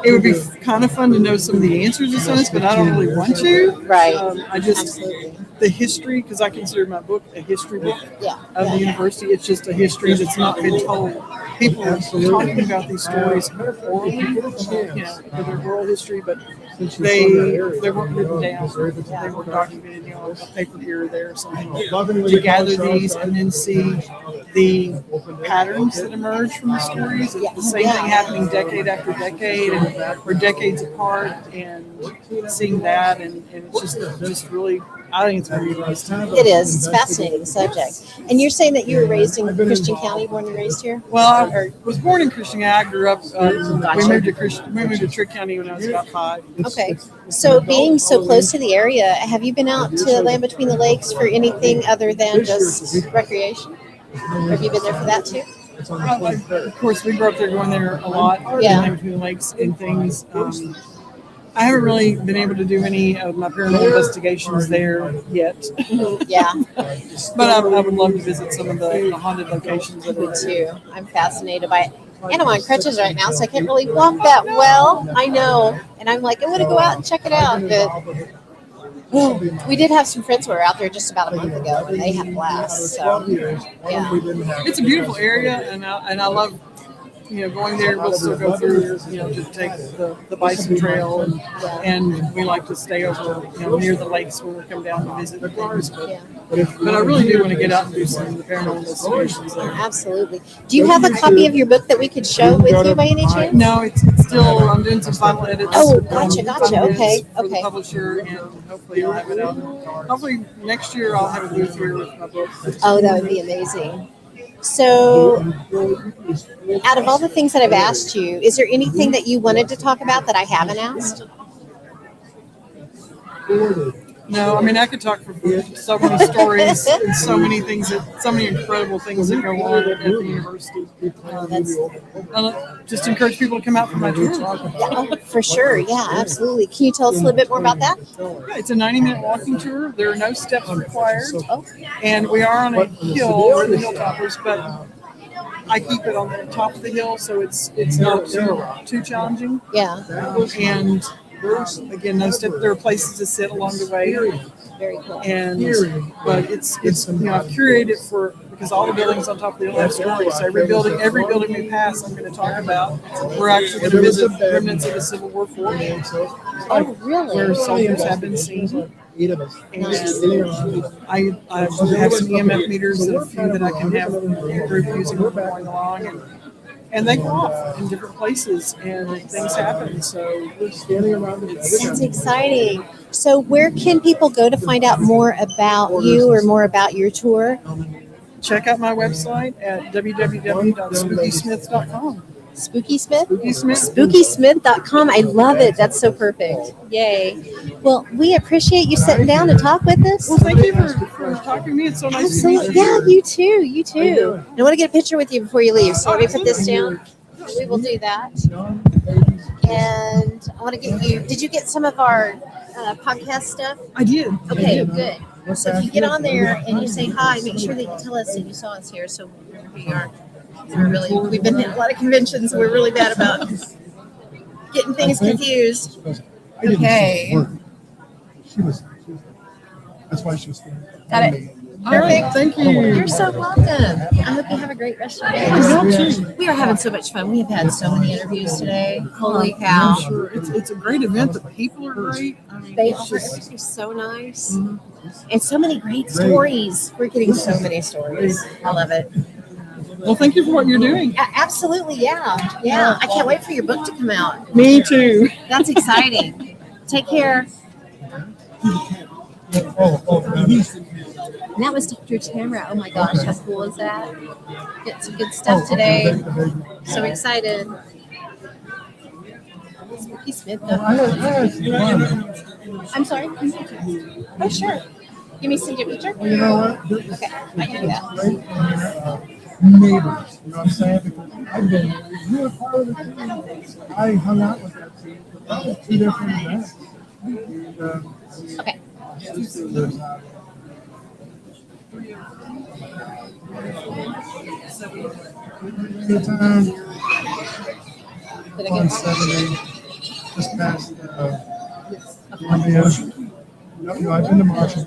it would be kind of fun to know some of the answers to some of this, but I don't really want to. Right. Absolutely. The history, because I consider my book a history book Yeah. of the university. It's just a history that's not been told. People are talking about these stories orally, for their oral history, but they weren't written down. They were documented, on a paper here or there or something. To gather these and then see the patterns that emerge from the stories. It's the same thing happening decade after decade, or decades apart, and seeing that, and it's just really. I think it's very interesting. It is. It's a fascinating subject. And you're saying that you were raised in Christian County, born and raised here? Well, I was born in Christian County. I grew up. We moved to Trigg County when I was about 5. Okay. So being so close to the area, have you been out to Land Between the Lakes for anything other than just recreation? Or have you been there for that too? Of course, we grew up there, going there a lot. Yeah. Land Between the Lakes and things. I haven't really been able to do any of my paranormal investigations there yet. Yeah. But I would love to visit some of the haunted locations. Me too. I'm fascinated by it. And I'm on crutches right now, so I can't really walk that well. I know. And I'm like, I want to go out and check it out. But we did have some friends who were out there just about a month ago, and they had a blast. So, yeah. It's a beautiful area, and I love going there. We'll still go through, to take the bison trail, and we like to stay over, near the lakes when we come down to visit and things. But I really do want to get out and do some of the paranormal investigations there. Absolutely. Do you have a copy of your book that we could show with you by any chance? No, it's still, I'm doing some final edits. Oh, gotcha. Okay. For the publisher, and hopefully I'll have it out. Hopefully next year I'll have a booth here with my book. Oh, that would be amazing. So, out of all the things that I've asked you, is there anything that you wanted to talk about that I haven't asked? No, I mean, I could talk for so many stories and so many incredible things that go on at the university. Just encourage people to come out for my tour. Yeah, for sure. Yeah, absolutely. Can you tell us a little bit more about that? Yeah, it's a 90-minute walking tour. There are no steps required. And we are on a hill, we're in the hilltoppers, but I keep it on the top of the hill, so it's not too challenging. Yeah. And again, no step. There are places to sit along the way. Very cool. But it's I've curated because all the buildings on top of the hill have stories. So every building we pass, I'm going to talk about. We're actually going to visit remnants of the Civil War fort. Oh, really? Where soldiers have been seen. 8 of us. And I have some EMF meters and a few that I can have the group using when we're going along. And they go off in different places and things happen. So That's exciting. So, where can people go to find out more about you or more about your tour? check out my website at www.spookysmith.com. Spooky Smith? Spooky Smith. SpookySmith.com. I love it. That's so perfect. Yay. Well, we appreciate you sitting down to talk with us. Well, thank you for talking to me. It's so nice to meet Absolutely. you. Yeah, you too. You too. I want to get a picture with you before you leave. So let me put this down. We will do that. And I want to get you. Did you get some of our podcast stuff? I did. Okay, good. So if you get on there and you say hi, make sure that you tell us that you saw us here so we remember who you are. We've been at a lot of conventions. We're really bad about getting things confused. Okay. That's why she was there. Got it. Perfect. Thank you. You're so welcome. I hope you have a great rest of your day. We are having so much fun. We've had so many interviews today. Holy cow. Sure. It's a great event. The people are great. I mean, They it's are just- so nice. And so many great stories. We're getting so many stories. I love it. well, thank you for what you're doing. Absolutely, yeah. Yeah. I can't wait for your book to come out. Me too. That's exciting. Take care. And that was Dr. Tamara. Oh my gosh, how cool is that? Get some good stuff today. So excited. Spooky Smith. I'm sorry. Oh, sure. Give me send you a picture. You know what? Okay, I can do that. Neighbors, you know what I'm saying? Because I've been, you were part of the team. I hung out with that team. That was 2 different events. And, Okay. good time Did I on get 70, just past Columbia. No, I've been to Marshall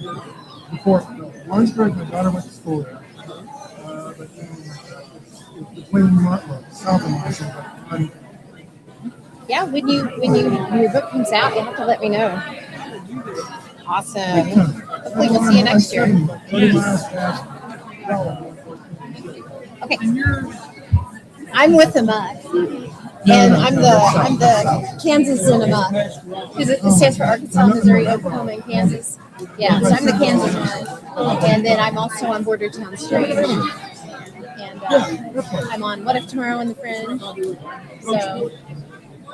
before. No, Warrensburg, my daughter went to school there. But then between south of Marshall. Yeah, when your book comes out, you'll have to let me know. Awesome. Hopefully we'll see you next year. 30 miles past. Okay. I'm with A.M.O.K. And I'm the Kansas in A.M.O.K. because it stands for Arkansas, Missouri, Oklahoma, and Kansas. Yeah, so I'm the Kansas one. And then I'm also on Bordertown Street. And I'm on What If Tomorrow and the Fringe. So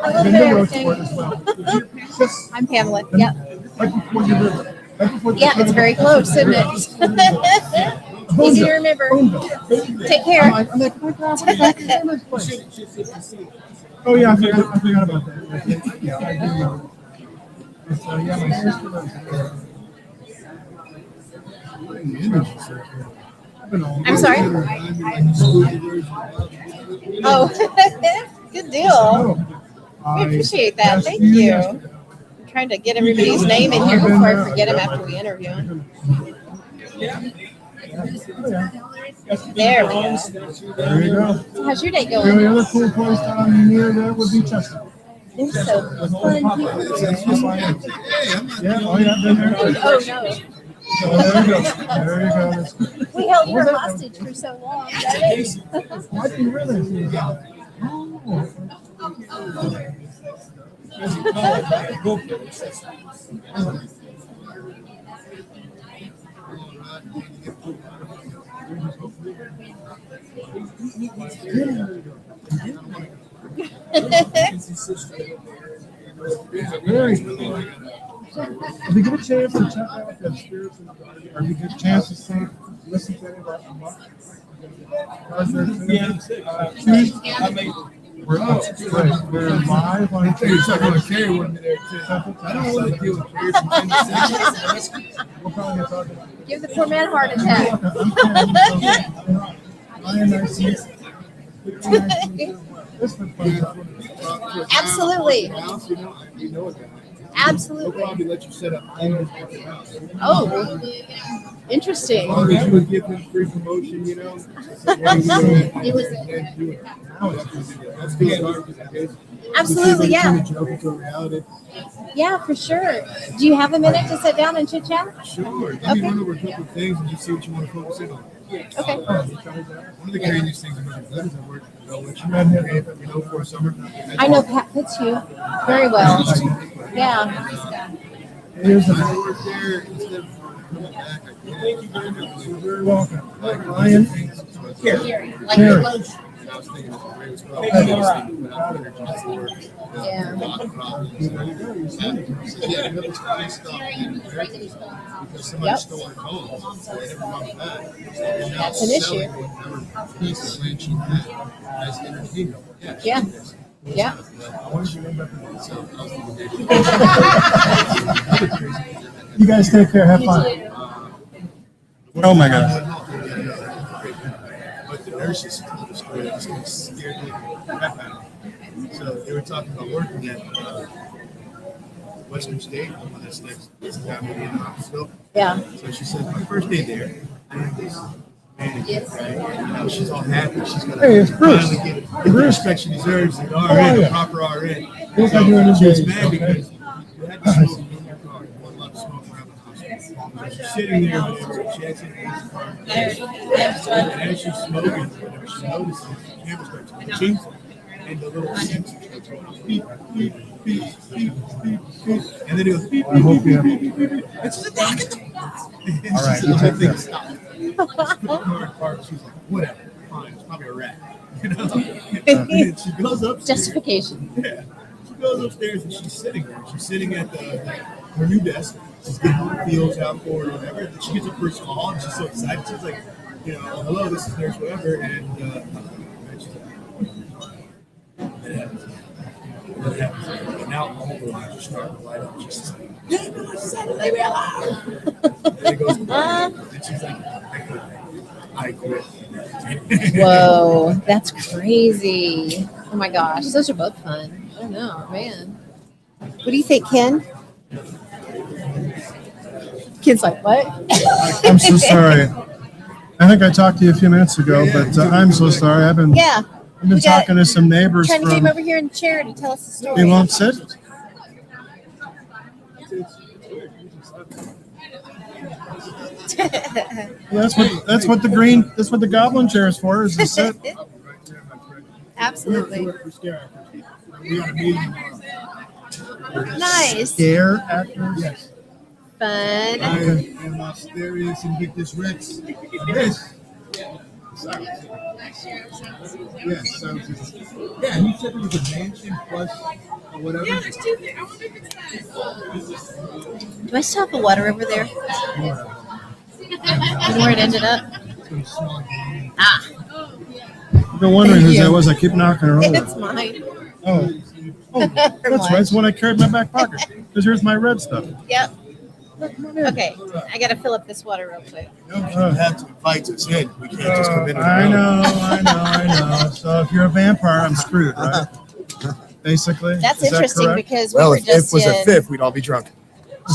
a little bit of everything. I'm Pamela. Yep. Yeah, it's very close, isn't it? Easy to remember. Take care. Oh yeah, I forgot about that. Yeah, I do know. So yeah, my sister lives there. I'm sorry? Oh, good deal. We appreciate that. Thank you. I'm trying to get everybody's name in here before I forget him after we interview him. There we go. There you go. So how's your day The going? only other cool place down near there would be Chester. They're so fun people. Yeah, oh yeah, been there. Oh no. So there you go. There you go. We held her hostage for so long. Right? I can really see that. Very cool. If you get a chance to check out that Spirits in the Garden, or if you get a chance to listen to any of our we're live on Carrie wouldn't be there too. I don't want to deal with Carrie from We'll probably get talking. Give the poor man a heart attack. Absolutely. They'll Absolutely. probably let you set up all his fucking house. Oh, interesting. As long as you would give him free promotion, you know. It was. That's good garbage, I guess. Absolutely, You see, yeah. they turn a joke into a reality. Yeah, for sure. Do you have a minute to sit down and chit chat? Sure. Let me Okay. run over a couple of things and just see what you want to focus in on. Okay. One of the craziest things about this is I worked for a summer. I know Pat Fitzhugh very well. Yeah. Here's the I worked there instead of coming back. Thank you very much. You're very welcome. Ryan, Here. Like Here. the lotion. I was thinking it was great. It was probably the biggest thing about energy just to work. Yeah. Yeah, you know, it's funny stuff. Because somebody stole her phone. So they never brought it back. And now That's an selling issue. whatever piece of land she had as entertainment. Yeah. Yeah. So I was thinking, you guys take care. Have fun. Oh my gosh. but the nurses told the story that was going to scare the crap out of me. So they were talking about working at Western State, one that's next down in the hospital. Yeah. So she said, my first day there, and this manager, right? And now she's all happy. She's going Hey, to it's Bruce. finally get the respect she deserves, an RN, a proper RN. Here's how you're in She was the mad days, because you had to smoke in your car. You weren't allowed to smoke around the hospital. So she's sitting there, whatever, she has it in his car. And as she's smoking, whatever, she notices the camera starts glitching, and the little sensor starts going beep, beep, beep, beep, beep, beep. And then it goes beep, I beep, hope beep, you- beep, beep, beep, beep. And she's like, and All right, she said you the whole take thing care. stopped. She put the car in park. She's like, whatever, fine, it's probably a rat. You know? And she goes upstairs. Justification. Yeah. She goes upstairs and she's sitting there. She's sitting at her new desk. She's getting the feels out for it or whatever. And she gets her first call and she's so excited. She's like, you know, hello, this is nurse whatever. And she's like, it happens. It happens. And now all the lights are starting to light up. She's just like, yeah, no, I said it, leave me alone. And it goes quiet. And she's like, I quit. Whoa, that's crazy. Oh my gosh, those are both fun. I don't know, man. What do you think, Ken? Ken's like, what? I'm so sorry. I think I talked to you a few minutes ago, but I'm so sorry. I've been Yeah, we got- talking to some neighbors trying to get him from. over here in the chair to tell us the story. They won't sit. That's what the goblin chair is for. Is to sit. Absolutely. We're scare actors. We got a meeting tomorrow. Nice. Scare actors. Yes. Fun. I am mysterious and get this Rex. And this. Yes, yeah, he said it was a mansion plus or whatever. Yeah, there's two things. I wonder if it's that. Do I still have the water over there? Do you know where it ended up? Ah, I've been wondering whose that was. I keep knocking her it's over. mine. Oh, that's right. It's one I carried in my back pocket. Because here's my red stuff. Yep. Okay, I gotta fill up this water real quick. You have to invite us in. We can't just come in. I know. So if you're a vampire, I'm screwed, right? Basically. That's Is that interesting correct? because Well, we were if just it was a in. fifth, we'd all be drunk.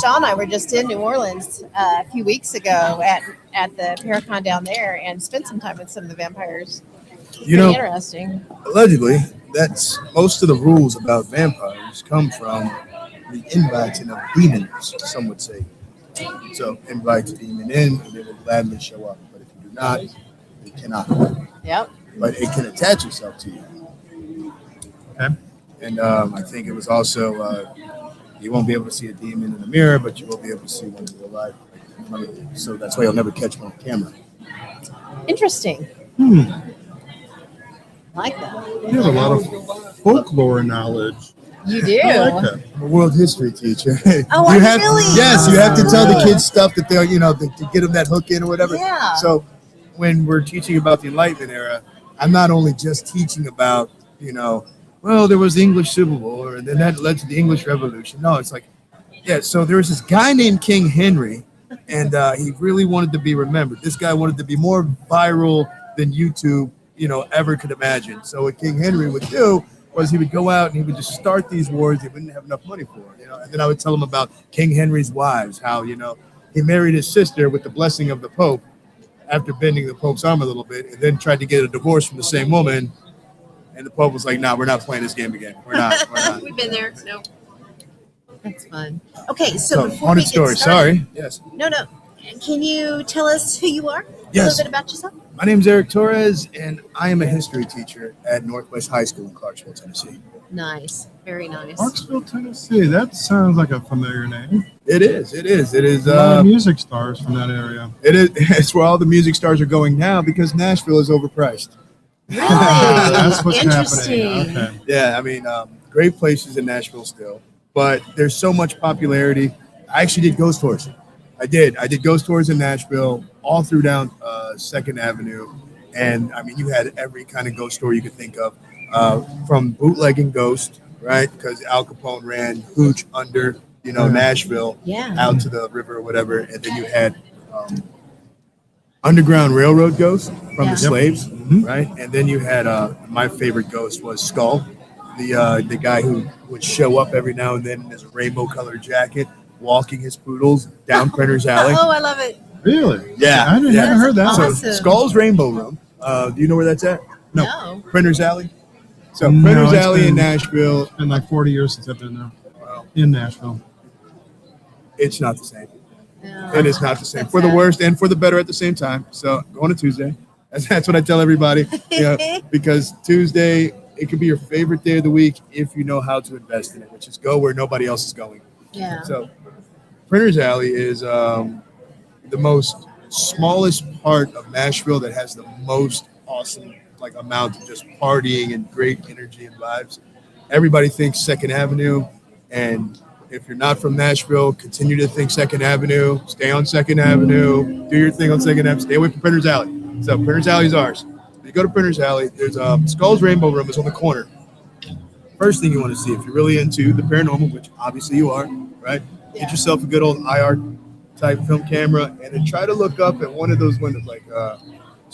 Sean and I were just in New Orleans a few weeks ago at the Paracon down there and spent some time with some of the vampires. You know, Pretty interesting. allegedly, that's most of the rules about vampires come from the inviting of demons, some would say. So invite the demon in, and they will gladly show up. But if you do not, they cannot. Yep. But it can attach itself to you. Okay. And I think it was also, you won't be able to see a demon in the mirror, but you will be able to see one in real life. So that's why you'll never catch one on camera. Interesting. Like that. You have a lot of folklore knowledge. You do. I like that. I'm a world history teacher. Oh, you I have, really? Yes, you have to tell the Really? kids stuff that they'll, to get them that hook in or whatever. Yeah. So when we're teaching about the Enlightenment era, I'm not only just teaching about, well, there was the English Civil War and then that led to the English Revolution. No, it's like, yeah, so there was this guy named King Henry and he really wanted to be remembered. This guy wanted to be more viral than YouTube, ever could imagine. So what King Henry would do was he would go out and he would just start these wars he wouldn't have enough money for, and then I would tell him about King Henry's wives, how, he married his sister with the blessing of the Pope after bending the Pope's arm a little bit, and then tried to get a divorce from the same woman. And the Pope was like, "Nah, we're not playing this game again. We're not. We're not." We've been there. No. That's fun. Okay, so before we haunted get story. started, Sorry. Yes. No. Can you tell us who you are? A Yes. little bit about yourself? My name's Eric Torres, and I am a history teacher at Northwest High School in Clarksville, Tennessee. Nice. Very nice. Clarksville, Tennessee. That sounds like a familiar name. It is. It is. It is. A lot of music stars from that area. It is. It's where all the music stars are going now because Nashville is overpriced. Really? That's what's Interesting. happening. Okay. Yeah, I mean, great places in Nashville still, but there's so much popularity. I actually did ghost tours. I did ghost tours in Nashville all through down 2nd Avenue, and I mean, you had every kind of ghost story you could think of, from bootlegging ghost, right? Because Al Capone ran hooch under, Nashville, Yeah. out to the river or whatever, and then you had Underground Railroad ghost from Yeah. the slaves, Mhm. right? And then you had my favorite ghost was Skull, the guy who would show up every now and then in his rainbow-colored jacket, walking his poodles down Printer's Alley. Oh, I love it. Really? Yeah, I never heard that. So Awesome. Skull's Rainbow Room. Do you know where that's at? No. Printer's Alley. So No, Printer's it's Alley in been- Nashville. It's been like 40 years since I've been there. Well, In Nashville. it's not the same. No. It is not the same. That's For the sad. worst and for the better at the same time. So go on a Tuesday. That's what I tell everybody. Because Tuesday, it could be your favorite day of the week if you know how to invest in it, which is go where nobody else is going. Yeah. So Printer's Alley is the most smallest part of Nashville that has the most awesome amount of just partying and great energy and vibes. Everybody thinks 2nd Avenue, and if you're not from Nashville, continue to think 2nd Avenue, stay on 2nd Avenue, do your thing on 2nd Avenue, stay away from Printer's Alley. So Printer's Alley is ours. When you go to Printer's Alley, there's Skull's Rainbow Room is on the corner. First thing you want to see, if you're really into the paranormal, which obviously you are, right? Get yourself a good old IR type film camera and then try to look up at one of those windows.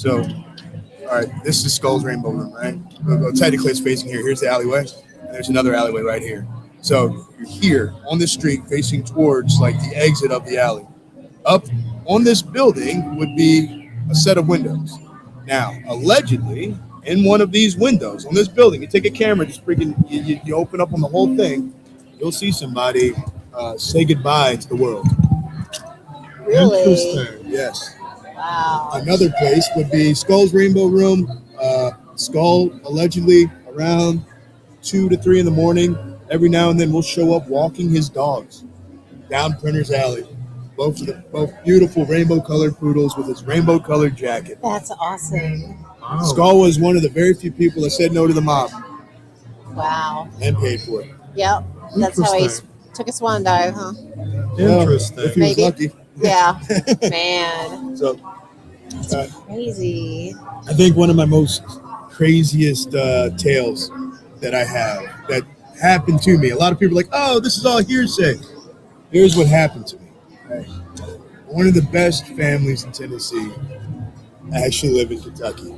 All right, this is Skull's Rainbow Room, right? Well, technically it's facing here. Here's the alleyway. And there's another alleyway right here. So you're here on the street facing towards the exit of the alley. Up on this building would be a set of windows. Now, allegedly, in one of these windows on this building, you take a camera, just freaking, you open up on the whole thing, you'll see somebody say goodbye to the world. Really? Interesting. Yes. Wow. Another place would be Skull's Rainbow Room. Skull allegedly around 2 to 3 in the morning. Every now and then will show up walking his dogs down Printer's Alley. Both beautiful rainbow-colored poodles with his rainbow-colored jacket. That's awesome. Wow. Skull was one of the very few people that said no to the mob Wow. and paid for it. Yep. That's how he Interesting. took a swan dive, huh? Interesting. If he was Maybe. lucky. Yeah. Man. So Crazy. I think one of my most craziest tales that I have that happened to me. A lot of people are like, oh, this is all hearsay. Here's what happened to me. Right? One of the best families in Tennessee actually live in Kentucky.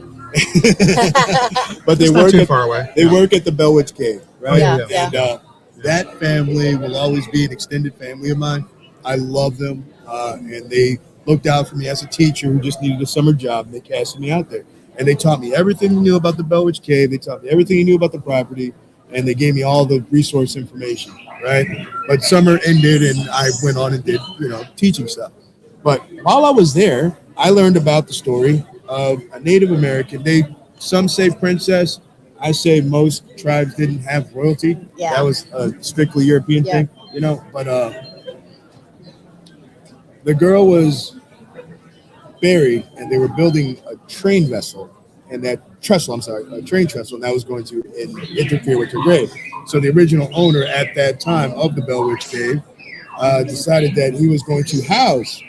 But they It's not work too at, far away. they work at the Bellwitch Cave, right? Yeah, And that family will always be an extended family of mine. I love them, and they looked out for me as a teacher who just needed a summer job. And they casted me out there, and they taught me everything they knew about the Bellwitch Cave. They taught me everything they knew about the property, and they gave me all the resource information, right? But summer ended, and I went on and did, teaching stuff. But while I was there, I learned about the story of a Native American. Some say princess. I say most tribes didn't have royalty. Yeah. That was a strictly European Yeah. thing, But the girl was buried, and they were building a train vessel, and that a train trestle, and that was going to interfere with her grave. So the original owner at that time of the Bellwitch Cave decided that he was going to house,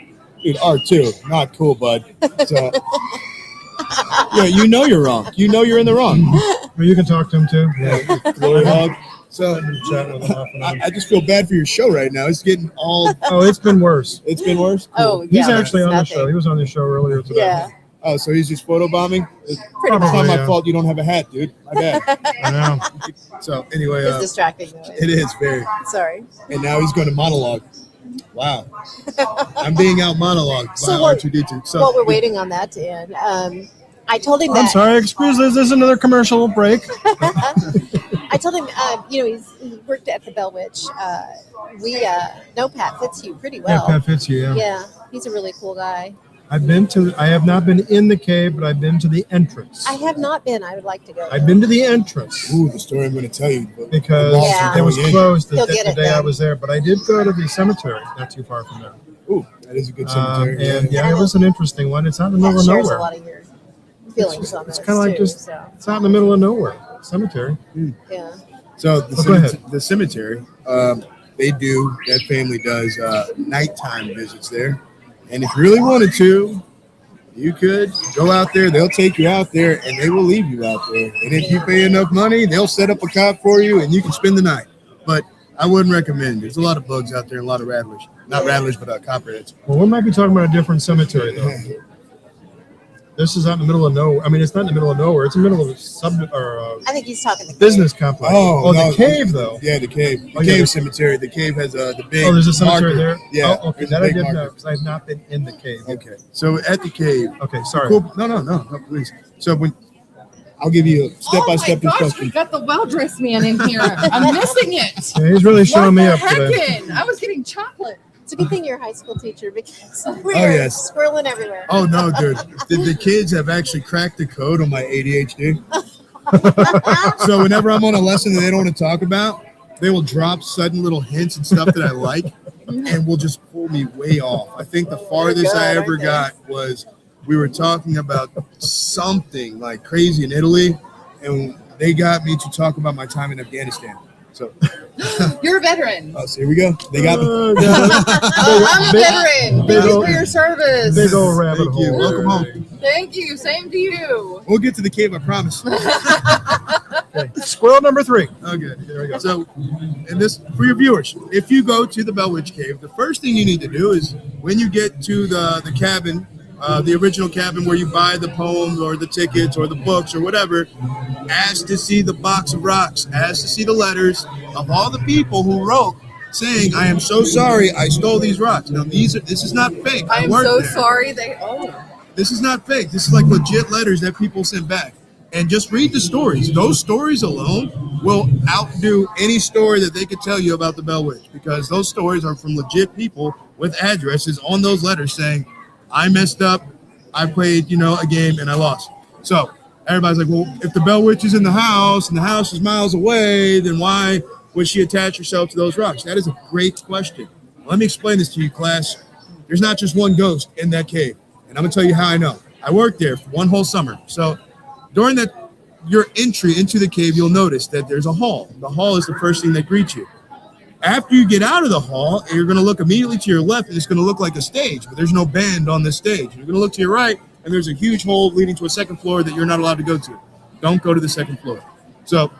R2, not cool, bud. So, yeah, you're wrong. You're in the wrong. Well, you can talk to him too. Glory hog. So Chat with him off and on. I just feel bad for your show right now. It's getting all. Oh, it's been worse. It's been worse. Oh, He's yeah. actually on the nothing. show. He was on the show earlier today. Yeah. Oh, so he's just photobombing? It's Pretty not much. my yeah. fault you don't have a hat, dude. My bad. I know. So anyway, It's distracting though. it is very. Sorry. And now he's going to monologue. Wow. I'm being out monologued by So what- R2D2. So While we're waiting on that to end, I told him that. I'm sorry, excuse this. This is another commercial break. I told him, he worked at the Bell Witch. We know Pat Fitzhugh pretty Yeah, well. Pat Fitzhugh, yeah. Yeah, he's a really cool guy. I have not been in the cave, but I've been to the entrance. I have not been. I would like to go. I've been to the entrance Ooh, the story I'm going to tell you. because Yeah. it was closed He'll the get it day I then. was there, but I did go to the cemetery not too far from there. Ooh, that is a good cemetery. And yeah, it was an interesting one. It's out in the Pat middle of shares a nowhere. lot of your feelings on It's this kind of like too. just So it's out in the middle of nowhere. Cemetery. yeah. So go ahead. the cemetery, that family does nighttime visits there. And if you really wanted to, you could go out there. They'll take you out there and they will leave you out there. And if you pay enough money, they'll set up a cop for you and you can spend the night. But I wouldn't recommend it. There's a lot of bugs out there and a lot of rattlers. Not rattlers, but copperheads. Well, we might be talking about a different cemetery though. This is out in the middle of nowhere. I mean, it's not in the middle of nowhere. It's in the middle of a I think he's talking. The business complex. Oh, no. the cave though. Yeah, the cave. The Oh, yeah, cave the- cemetery. The cave has the big Oh, there's a cemetery marker. there. Yeah. Oh, okay, there's a that I big did know marker. because I've not been in the cave. Okay. So at the cave. Okay, sorry. Cool. No, please. So when I'll give you a step-by-step Oh my gosh, we instruction. got the well-dressed man in here. I'm missing it. Yeah, he's really showing me up What the today. heckin'? I was getting chocolate. It's a good thing you're a high school teacher because we're yes. squirreling everywhere. Oh no, dude! The kids have actually cracked the code on my ADHD. So whenever I'm on a lesson that they don't want to talk about, they will drop sudden little hints and stuff that I like, and will just pull me way off. I think the farthest I ever got was we were talking about something like crazy in Italy, and they got me to talk about my time in Afghanistan. So, You're a veteran. so here we go. They got me. Oh, God. I'm a Big- veteran. big Thank you old- for your service. Big old rabbit Thank you. hole. Welcome home. Thank you. Same to you. We'll get to the cave, I promise. Okay. Squirrel number 3. Okay, there we go. So, and this for your viewers, if you go to the Bell Witch Cave, the first thing you need to do is when you get to the cabin, the original cabin where you buy the poems or the tickets or the books or whatever, ask to see the box of rocks, ask to see the letters of all the people who wrote saying, "I am so sorry, I stole these rocks." Now, this is not fake. I I'm worked so there. sorry. This is not fake. This is like legit letters that people sent back. And just read the stories. Those stories alone will outdo any story that they could tell you about the Bell Witch, because those stories are from legit people with addresses on those letters saying, "I messed up. I played, a game and I lost." So everybody's like, well, if the Bell Witch is in the house and the house is miles away, then why would she attach herself to those rocks? That is a great question. Let me explain this to you, class. There's not just one ghost in that cave. And I'm going to tell you how I know. I worked there for one whole summer. So during your entry into the cave, you'll notice that there's a hall. The hall is the first thing that greets you. After you get out of the hall, you're going to look immediately to your left, and it's going to look like a stage, but there's no band on this stage. You're going to look to your right, and there's a huge hole leading to a second floor that you're not allowed to go to. Don't go to the second floor. So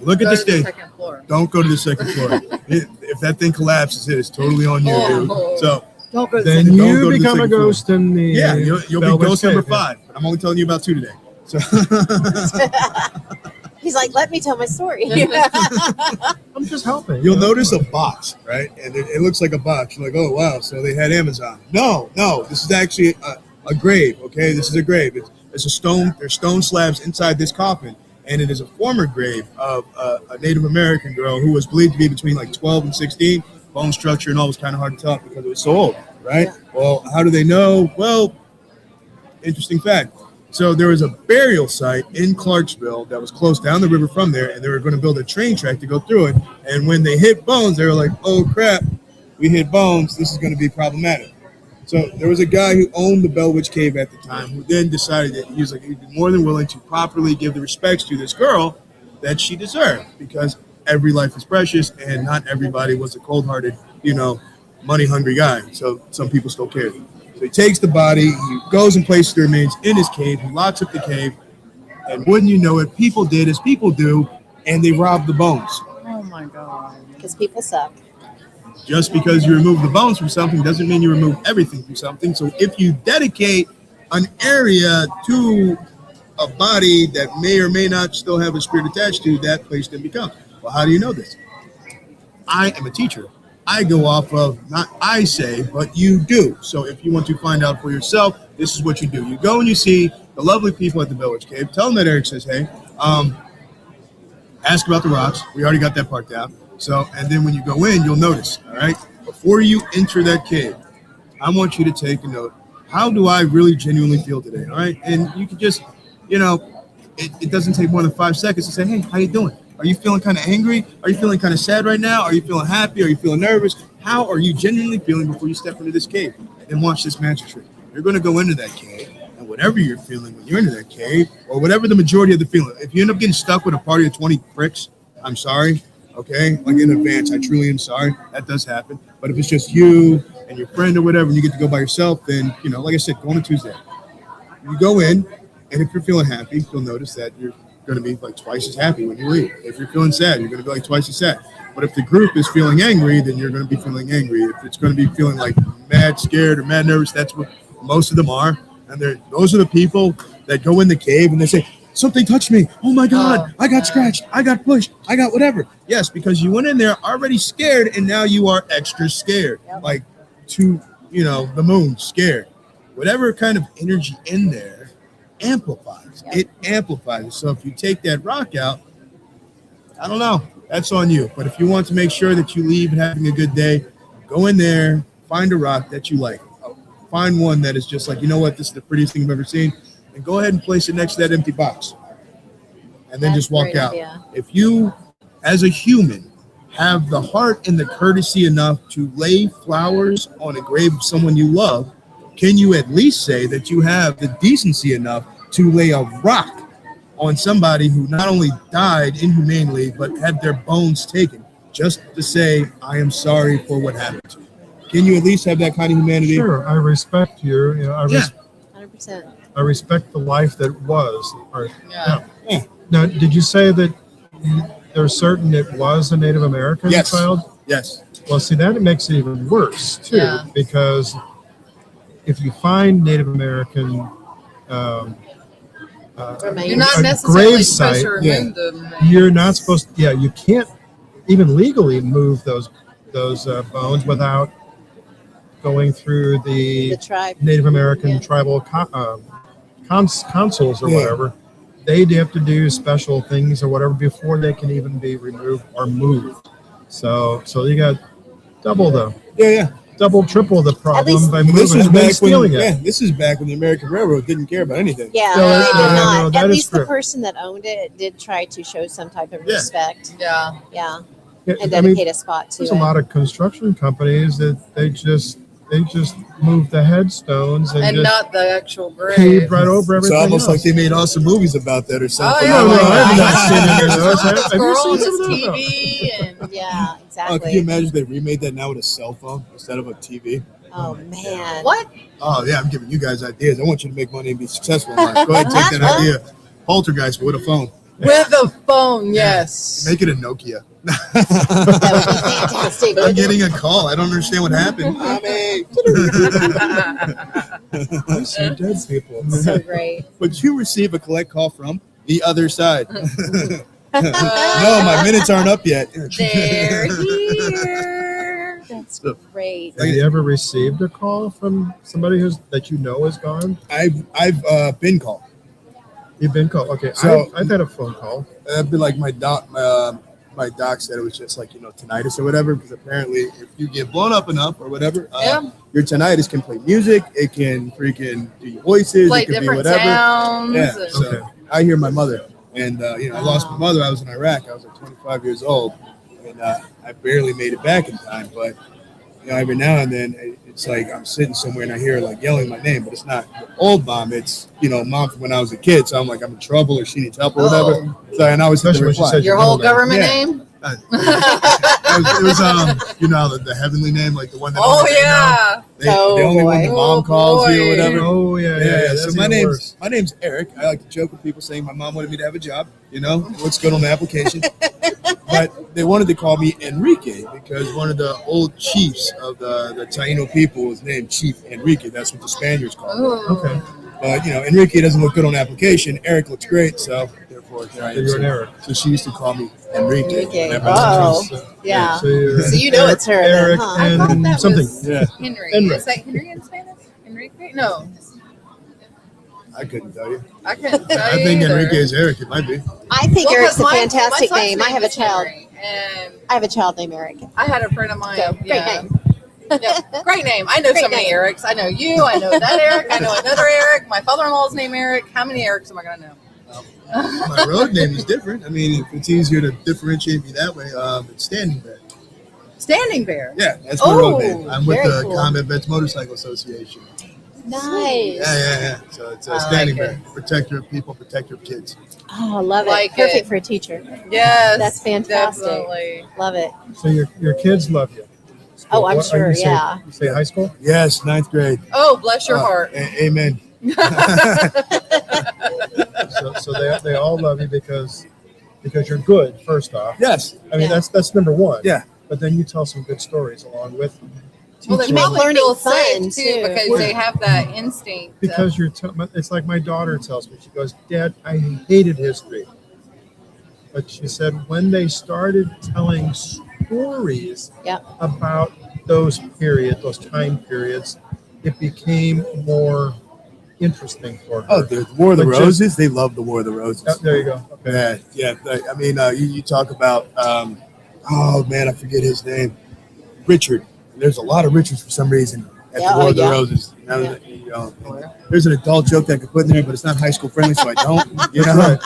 look at the stage. Second floor. Don't go to the second floor. If that thing collapses, it is totally on you, dude. So Don't go to Then second Don't you go to the become a second floor. ghost in the yeah, you'll Bell be Witch ghost number Cave, yeah. 5. But I'm only telling you about 2 today. So He's like, let me tell my story. I'm just helping. you'll notice a box, right? And it looks like a box. You're like, oh, wow, so they had Amazon. No, this is actually a grave, okay? This is a grave. It's a stone. There's stone slabs inside this coffin, and it is a former grave of a Native American girl who was believed to be between like 12 and 16. Bone structure and all was kind of hard to tell because it was so old, right? Yeah. Well, how do they know? Well, interesting fact. So there was a burial site in Clarksville that was close down the river from there, and they were going to build a train track to go through it. And when they hit Bones, they were like, oh, crap, we hit Bones. This is going to be problematic. So there was a guy who owned the Bell Witch Cave at the time who then decided that he was like, he'd be more than willing to properly give the respects to this girl that she deserved, because every life is precious and not everybody was a cold-hearted, money-hungry guy. So some people still care. So he takes the body, he goes and places the remains in his cave, he locks up the cave, and wouldn't you know it, people did as people do, and they robbed the bones. Oh my god. Because people suck. Just because you remove the bones from something doesn't mean you remove everything from something. So if you dedicate an area to a body that may or may not still have a spirit attached to, that place then becomes. Well, how do you know this? I am a teacher. I go off of, not I say, but you do. So if you want to find out for yourself, this is what you do. You go and you see the lovely people at the Village Cave. Tell them that Eric says, hey, ask about the rocks. We already got that part down. So, and then when you go in, you'll notice, all right, before you enter that cave, I want you to take a note. How do I really genuinely feel today? All right. And you can just, it doesn't take more than 5 seconds to say, hey, how you doing? Are you feeling kind of angry? Are you feeling kind of sad right now? Are you feeling happy? Are you feeling nervous? How are you genuinely feeling before you step into this cave? And watch this magic trick. You're going to go into that cave, and whatever you're feeling when you're into that cave, or whatever the majority of the feeling, if you end up getting stuck with a party of 20 pricks, I'm sorry, okay? Like in advance, I truly am sorry. That does happen. But if it's just you and your friend or whatever, and you get to go by yourself, then, like I said, go on a Tuesday. You go in, and if you're feeling happy, you'll notice that you're going to be like twice as happy when you leave. If you're feeling sad, you're going to be like twice as sad. But if the group is feeling angry, then you're going to be feeling angry. If it's going to be feeling like mad scared or mad nervous, that's what most of them are. And those are the people that go in the cave and they say, something touched me. Oh my God, I got scratched. I got pushed. I got whatever. Yes, because you went in there already scared and now you are extra scared. Yep. Like to, the moon scared. Whatever kind of energy in there amplifies. It amplifies it. So if you take that rock out, I don't know. That's on you. But if you want to make sure that you leave and having a good day, go in there, find a rock that you like. Find one that is just like, you know what, this is the prettiest thing I've ever seen, and go ahead and place it next to that empty box. And then just walk out. Idea. If you, as a human, have the heart and the courtesy enough to lay flowers on a grave of someone you love, can you at least say that you have the decency enough to lay a rock on somebody who not only died inhumanely, but had their bones taken, just to say, I am sorry for what happened to you? Can you at least have that kind of humanity? Sure, I respect you. 100%. I respect the life that was. Now, did you say that they're certain it was a Native American child? Yes. Well, see, that makes it even worse, too, because if you find Native American you're not necessarily supposed to remove them. You're not supposed to, you can't even legally move those bones without going through the Native American tribal consuls or whatever. They'd have to do special things or whatever before they can even be removed or moved. So you got double triple the problem by moving and then stealing it. Yeah, this is back when the American Railroad didn't care about anything. Yeah, they did not. At least the person that owned it did try to show some type of respect. Yeah. And dedicate a spot to it. There's a lot of construction companies that they just moved the headstones and not the actual grave. Paved right over everything. It's almost like they made awesome movies about that or something. Oh, yeah, I've not seen any of those. Have you seen some of those? TV yeah, exactly. Can you imagine if they remade that now with a cell phone instead of a TV? Oh, man. What? Oh, yeah, I'm giving you guys ideas. I want you to make money and be successful in life. Go ahead and take that idea. Poltergeist with a phone. With a phone, yes. Make it a Nokia. That would be fantastic. I'm getting a call. I don't understand what happened. Some dead people. So great. But you receive a collect call from the other side. No, my minutes aren't up yet. They're here. That's great. Have you ever received a call from somebody that you know is gone? I've been called. You've been called. Okay, so I've had a phone call. It'd be like my doc said it was just like tinnitus or whatever, because apparently if you get blown up enough or whatever, your tinnitus can play music, it can freaking do your voices, play it can different be whatever. sounds. Yeah, so I hear my mother, and I lost my mother. I was in Iraq. I was like 25 years old, and I barely made it back in time. But every now and then, it's like I'm sitting somewhere and I hear like yelling my name, but it's not old mom. It's mom from when I was a kid. So I'm like, I'm in trouble or she needs help or whatever. So and I always hit the reply. Your whole government name? It was the heavenly name, like the one that the only one the mom calls you or whatever. Oh yeah. So my name's Eric. I like to joke with people saying my mom wanted me to have a job. Looks good on the application. But they wanted to call me Enrique because one of the old chiefs of the Taino people was named Chief Enrique. That's what the Spaniards called him. Okay. But Enrique doesn't look good on application. Eric looks great, so therefore here I am. You're an Eric. So she used to call me Enrique. Enrique. whenever I Oh, was- yeah. So, you're So you know it's her then, Eric huh? I thought and that something. was Yeah, Henry. Henry. Is that Henry in Spanish? Enrique? No, I couldn't tell you. I couldn't tell I you think either. Enrique is Eric. It might be. I think Well, Eric's 'cause a my fantastic son's name. I have a is child. Henry, and I have a child named Eric. I had a friend of mine. So great yeah. name. Yeah, great name. I know Great so many name. Erics. I know you. I know that Eric. I know another Eric. My father-in-law's name Eric. How many Erics am I gonna know? My road name is different. I mean, if it's easier to differentiate me that way, it's Standing Bear. Standing Bear. Yeah, that's my road Oh, name. I'm with very the cool. Combat Vets Motorcycle Association. Nice. Yeah. So it's I Standing like Bear. Protector of people, protector of kids. Oh, love it. Like Perfect it. for a teacher. Yes. That's fantastic. Definitely. Love it. So your kids love you. Oh, I'm What- sure. you say- Yeah. You say high school? Yes, 9th grade. Oh, bless your heart. Amen. So they all love you because you're good. First off, Yes. I mean Yeah. that's number one. Yeah. But then you tell some good stories along with them. Well, they You make probably learning feel fun, safe too too. because they have that instinct. Because it's like my daughter tells me. She goes, "Dad, I hated history." But she said when they started telling stories Yep. about those time periods, it became more interesting for her. Oh, the War of the But just- Roses. They love the War of the Roses. Yep, there you go. Okay. Yeah. I mean, you talk about, oh man, I forget his name. Richard. There's a lot of Richards for some reason at Yeah, the War of the yeah. Roses. There's an adult joke that I could put in there, but it's not high school friendly, so I don't. Right,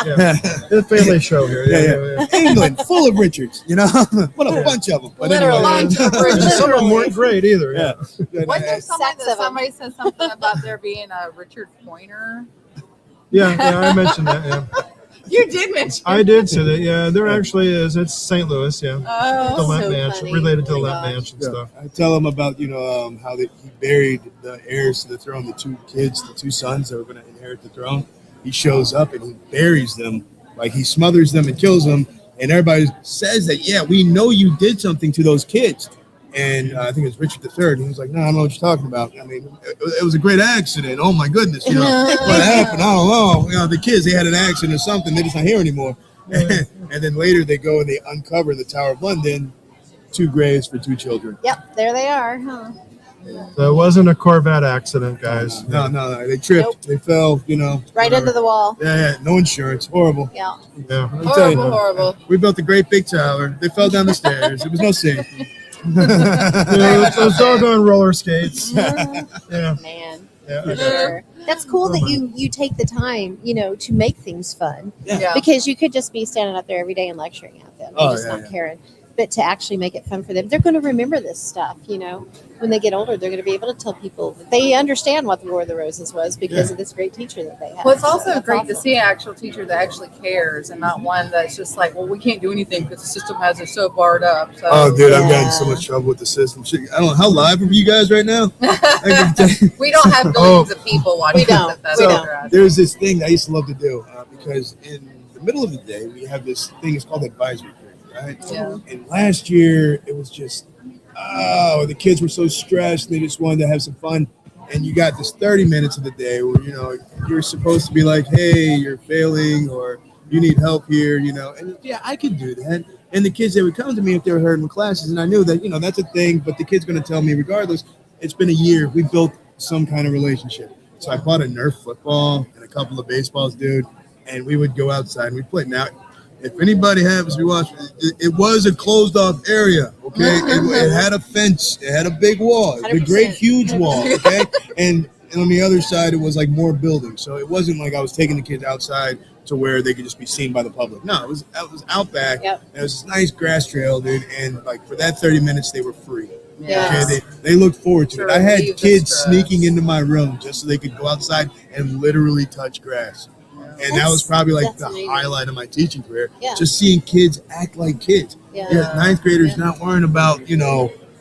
yeah. It's a family show here. Yeah. England, full of Richards. What a bunch of them. But Literally. anyway, Bunch of Richards. Some of them weren't great either. Yeah. Wasn't there Sacks of 'em. somebody said something about there being a Richard Pointer? Yeah, I mentioned that. Yeah, You did mention. I did say that. Yeah, there actually is. It's St. Louis. Yeah, the Oh, Lamp so Mansion, funny. related to Oh the my Lamp gosh. Mansion Yeah. stuff. I tell him about how he buried the heirs to the throne, the two sons that were going to inherit the throne. He shows up and he buries them, like he smothers them and kills them, and everybody says that we know you did something to those kids. And I think it's Richard III. And he was like, "No, I don't know what you're talking about. I mean, it was a great accident. Oh my goodness, what happened? I don't know. The kids, they had an accident or something. They're just not here anymore." And then later they go and they uncover the Tower of London, 2 graves for 2 children. Yep. There they are. Huh. So it wasn't a Corvette accident, guys. No, they tripped. Nope. They fell. Right whatever. into the wall. Yeah. No insurance. Horrible. Yeah. Yeah. I'll tell you. horrible. We built a great big tower. They fell down the stairs. There was no safety. It's all going roller skates. Mhm. Yeah. Man. Yeah. For sure. That's cool that you take the time, to make things fun. Yeah. Because you could just be standing up there every day and lecturing at them, and just not caring. But to actually make it fun for them, they're going to remember this stuff. When they get older, they're going to be able to tell people that they understand what the War of the Roses was because of this great teacher that they have. Well, it's also So that's great to awesome. see an actual teacher that actually cares and not one that's just like, well, we can't do anything because the system has us so barred up. So, Oh, dude, I've gotten Yeah. so much trouble with the system. Shit, I don't know how live are you guys right now. I can tell you. we don't have billions of people watching. We don't. us if that's We what don't. you're asking. There's this thing I used to love to do because in the middle of the day we have this thing. It's called advisory period, right? Yeah. And last year it was just, the kids were so stressed. They just wanted to have some fun. And you got this 30 minutes of the day where, you're supposed to be like, hey, you're failing or you need help here, and I could do that. And the kids, they would come to me if they were hurting classes. And I knew that, that's a thing, but the kid's going to tell me regardless. It's been a year. We built some kind of relationship. So I bought a Nerf football and a couple of baseballs, dude. And we would go outside and we'd play. Now, if anybody happens to be watching, it was a closed off area, okay? It had a fence. It had a big wall. It was a great, 100%. huge wall, okay? And on the other side, it was like more buildings. So it wasn't like I was taking the kids outside to where they could just be seen by the public. No, it was out back. Yep. And it was this nice grass trail, dude. And like for that 30 minutes, they were free. Yeah. Okay, they looked forward to it. I had Relieve the kids stress. sneaking into my room just so they could go outside and literally touch grass. And that was probably like That's the amazing. highlight of my teaching career. Yeah. Just seeing kids act like kids. Yeah. Ninth graders not worrying about,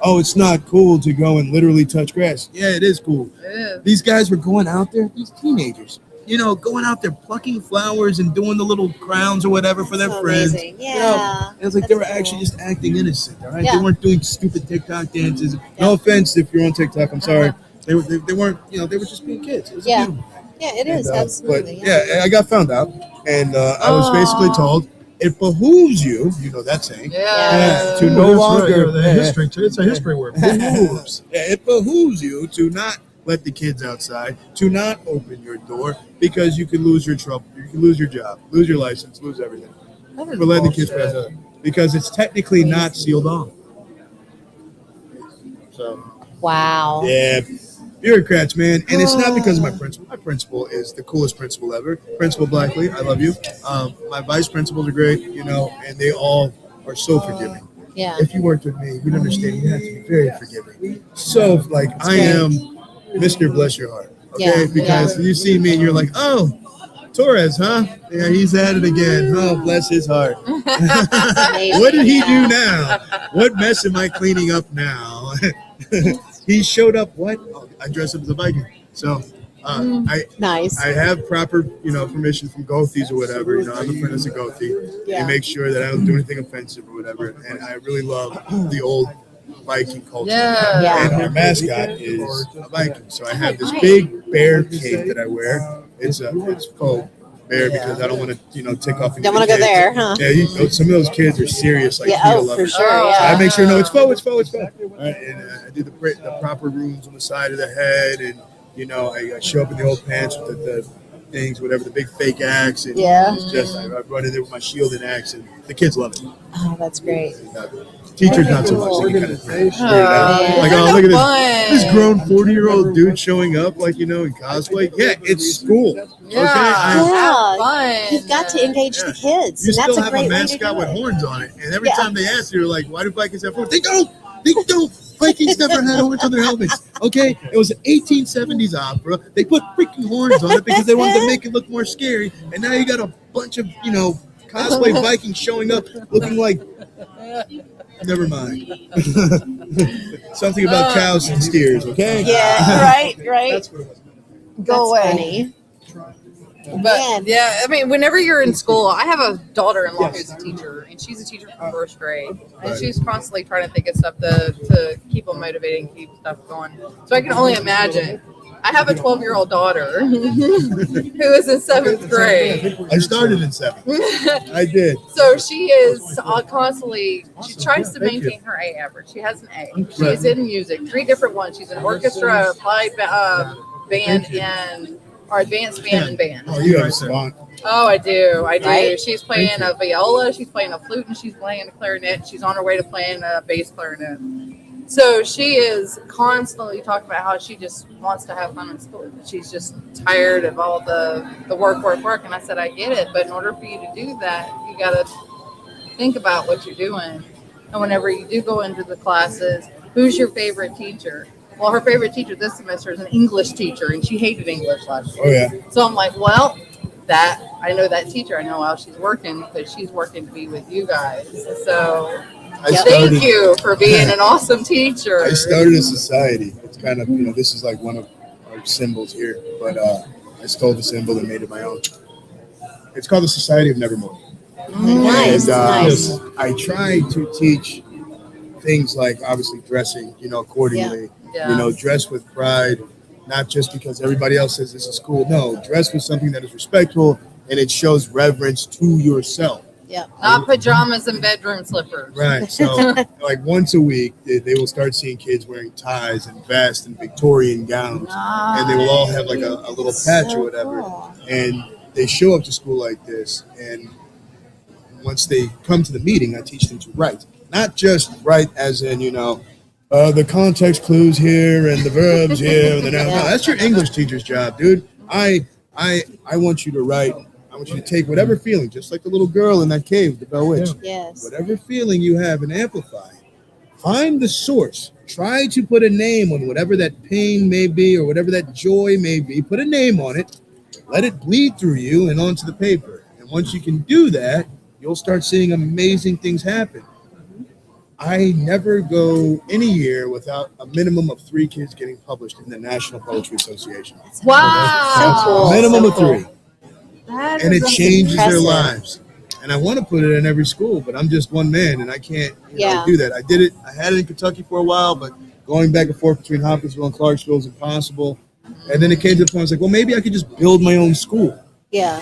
oh, it's not cool to go and literally touch grass. Yeah, it is cool. It is. These guys were going out there, these teenagers, going out there plucking flowers and doing the little crowns or whatever for their So friends. amazing. Yeah. It was like That's they were cool. actually just acting innocent, all right? Yeah. They weren't doing stupid TikTok dances. Yeah. No offense if you're on TikTok, I'm sorry. They weren't, they were just being kids. It was Yeah. beautiful. Yeah, it is, But absolutely. yeah, I got found out, and I was basically told it behooves you. You know that saying. Yeah. To Ooh, no that's longer. right, the history. It's a history word. Behooves. Yeah, it behooves you to not let the kids outside, to not open your door because you could lose your trouble, you can lose your job, lose your license, lose everything. That is For letting the kids bullshit. pass out because it's technically not sealed off. So Wow. yeah, bureaucrats, man, and it's not because of my principal. My principal is the coolest principal ever. Principal Blackley, I love you. My vice principals are great, you know, and they all are so forgiving. Yeah. If you worked with me, you'd understand you have to be very forgiving. So, like, I am Mr. Bless Your Heart, okay? Yeah, Because you see me and you're like, oh, Torres, huh? Yeah, he's at it again. Oh, bless his heart. What did he do now? What mess am I cleaning up now? He showed up. What? Oh, I dressed up as a Viking. So Nice. I have proper, you know, permission from Gothies or whatever. You know, I'm a friend of Gothi. Yeah. They make sure that I don't do anything offensive or whatever. And I really love the old Viking culture. Yeah. Yeah. And our mascot is a Viking. So I have this big bear cape that I wear. It's faux bear because I don't want to, you know, tick off. Don't want to go there, huh? Yeah, some of those kids are serious, like Yeah, PETA oh, for lovers. sure. Oh, So I Yeah. make sure, no, it's faux. All right, and I do the proper runes on the side of the head, and you know, I show up in the old pants with the things, whatever, the big fake axe, and Yeah. it's just I run in there with my shield and axe, and the kids love it. Oh, that's great. Teachers not so much. They kind of weirded out. man. Like, They're oh, no look at fun. this grown 40-year-old dude showing up, like, you know, in cosplay. Yeah, it's school. Yeah. Yeah. Have fun. You've got to engage the kids. You and that's still a have great a way to mascot do with it. horns on it, and every Yeah. time they ask you, like, why do Vikings have horns? They don't. Vikings never had horns on their helmets. Okay, it was an 1870s opera. They put freaking horns on it because they wanted to make it look more scary. And now you got a bunch of, you know, cosplay Vikings showing up looking like. Never mind. Something about cows and steers. Okay. Yeah, right. That's what it was. Go That's away. funny. But Man. yeah, I mean, whenever you're in school, I have a daughter-in-law who's a teacher, and she's a teacher from first grade, and she's constantly trying to think of stuff to keep them motivated and keep stuff going. So I can only imagine. I have a 12-year-old daughter who is in 7th grade. I started in 7th. I did. So she is constantly, she tries to maintain her A average. She has an A. She's in music, 3 different ones. She's in orchestra, applied band, and or advanced band and band. Oh, you have a spot. Oh, I do. Right? She's playing a viola, she's playing a flute, and she's playing a clarinet. She's on her way to playing a bass clarinet. So she is constantly talking about how she just wants to have fun in school. She's just tired of all the work. And I said, I get it, but in order for you to do that, you got to think about what you're doing. And whenever you do go into the classes, who's your favorite teacher? Well, her favorite teacher this semester is an English teacher, and she hated English last year. Oh, yeah. So I'm like, well, I know that teacher. I know how she's working because she's working to be with you guys. So thank you for being an awesome teacher. I started a society. It's kind of, you know, this is like one of our symbols here, but I stole the symbol and made it my own. It's called the Society of Nevermore. Nice, nice. I try to teach things like obviously dressing, you know, accordingly. Yeah. You know, dress with pride, not just because everybody else says this is cool. No, dress with something that is respectful and it shows reverence to yourself. Yeah. Not pajamas and bedroom slippers. Right. So, like once a week, they will start seeing kids wearing ties and vests and Victorian gowns, and they will all have like a little patch or whatever. Cool. And they show up to school like this, and once they come to the meeting, I teach them to write, not just write as in, you know, the context clues here and the verbs here and the noun. No, that's your English teacher's job, dude. I want you to write. I want you to take whatever feeling, just like the little girl in that cave, the Bell Witch. Yes. Whatever feeling you have and amplify it. Find the source. Try to put a name on whatever that pain may be or whatever that joy may be. Put a name on it. Let it bleed through you and onto the paper. And once you can do that, you'll start seeing amazing things happen. I never go any year without a minimum of 3 kids getting published in the National Poetry Association. Wow. So cool. Minimum so of cool. 3. And it That's changes their impressive. lives. And I want to put it in every school, but I'm just one man and I can't Yeah. do that. I did it. I had it in Kentucky for a while, but going back and forth between Hopkinsville and Clarksville is impossible. And then it came to the point, I was like, well, maybe I could just build my own school. Yeah,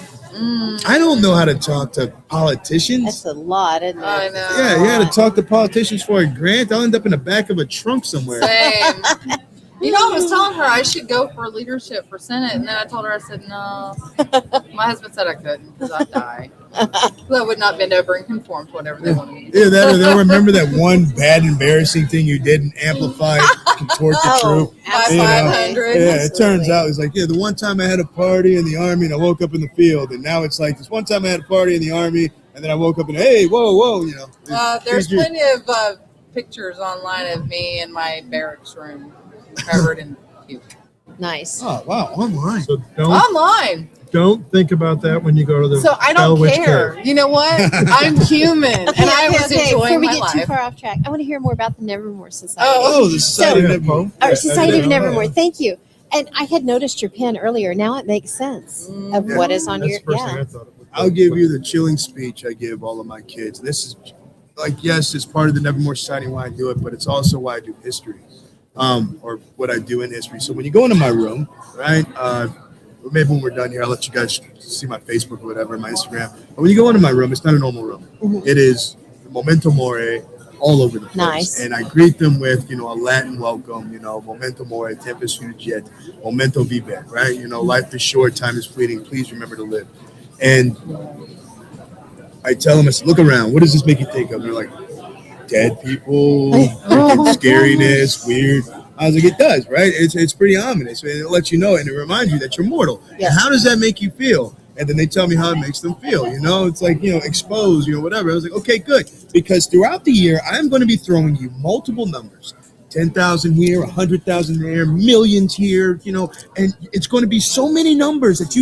I don't know how to talk to politicians. that's a lot, isn't it? I know. Yeah, you got to talk to politicians for a grant. I'll end up in the back of a trunk somewhere. Same. You know, I was telling her I should go for leadership for Senate, and then I told her, I said, no. My husband said I couldn't because I'd die. So I would not bend over and conform to whatever they wanted me to do. Yeah, that, or they'll remember that one bad, embarrassing thing you did and amplify it, contort the truth. By You know, 500. Yeah, it turns out it's like, yeah, the one time I had a party in the Army and I woke up in the field, and now it's like this one time I had a party in the Army and then I woke up and, hey, whoa, you know. There's plenty of pictures online of me in my barracks room covered in puke. Nice. Oh, wow, online. So Online. don't think about that when you go to the So I don't Bellwitch care. Cave. You know what? I'm human, and I was Before enjoying we my get too life. far off track, I want to hear more about the Nevermore Society. Oh, the Society of So- Nevermore. Or Society of Yeah. Nevermore. Thank you. And I had noticed your pen earlier. Now it makes sense of what is on That's your. the first thing Yeah. I thought. I'll give you the chilling speech I give all of my kids. This is like, yes, it's part of the Nevermore Society why I do it, but it's also why I do history, or what I do in history. So when you go into my room, right? Maybe when we're done here, I'll let you guys see my Facebook or whatever, my Instagram. But when you go into my room, it's not a normal room. It is Memento Mori all over the place. Nice. And I greet them with, a Latin welcome, Memento Mori, Tempus Fugit, Momento Vive, right? Life is short, time is fleeting. Please remember to live. And I tell them, I said, look around. What does this make you think of? And they're like, dead people, freaking scariness, weird. I was like, it does, right? It's pretty ominous. And it lets you know, and it reminds you that you're mortal. Yeah. And how does that make you feel? And then they tell me how it makes them feel. It's like, exposed, whatever. I was like, okay, good. Because throughout the year, I'm going to be throwing you multiple numbers. 10,000 here, 100,000 there, millions here, and it's going to be so many numbers that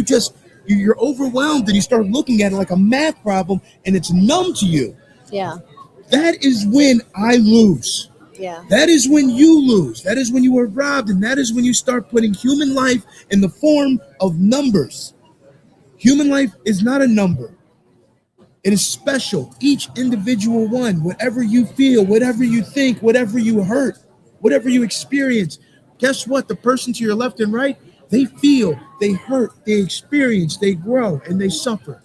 you're overwhelmed and you start looking at it like a math problem and it's numb to you. Yeah. That is when I lose. Yeah. That is when you lose. That is when you are robbed. And that is when you start putting human life in the form of numbers. Human life is not a number. It is special. Each individual one, whatever you feel, whatever you think, whatever you hurt, whatever you experience, guess what? The person to your left and right, they feel, they hurt, they experience, they grow, and they suffer.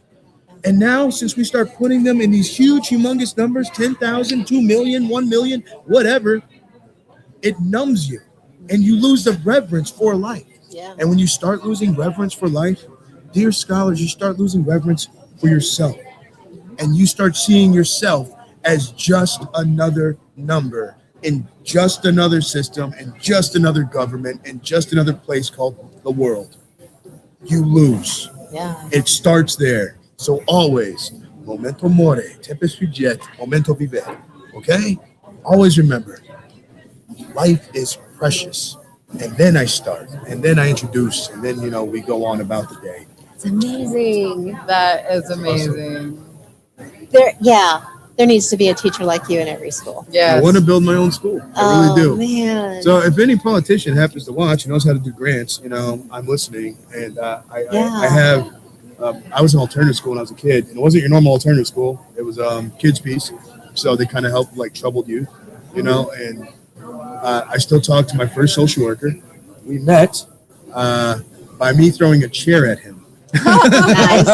And now, since we start putting them in these huge, humongous numbers, 10,000, 2 million, 1 million, whatever, it numbs you. And you lose the reverence for life. Yeah. And when you start losing reverence for life, dear scholars, you start losing reverence for yourself. And you start seeing yourself as just another number in just another system, in just another government, in just another place called the world. You lose. Yeah. It starts there. So always, Momento Mori, Tempus Fugit, Momento Vive. Okay? Always remember, life is precious. And then I start, and then I introduce, and then, we go on about the day. It's amazing. That is amazing. There needs to be a teacher like you in every school. Yes. I want to build my own school. I really do. Man. So if any politician happens to watch and knows how to do grants, I'm listening. And I was in alternative school when I was a kid, and it wasn't your normal alternative school. It was Kids Peace. So they kind of helped troubled youth, and I still talk to my first social worker. We met by me throwing a chair at him. Nice.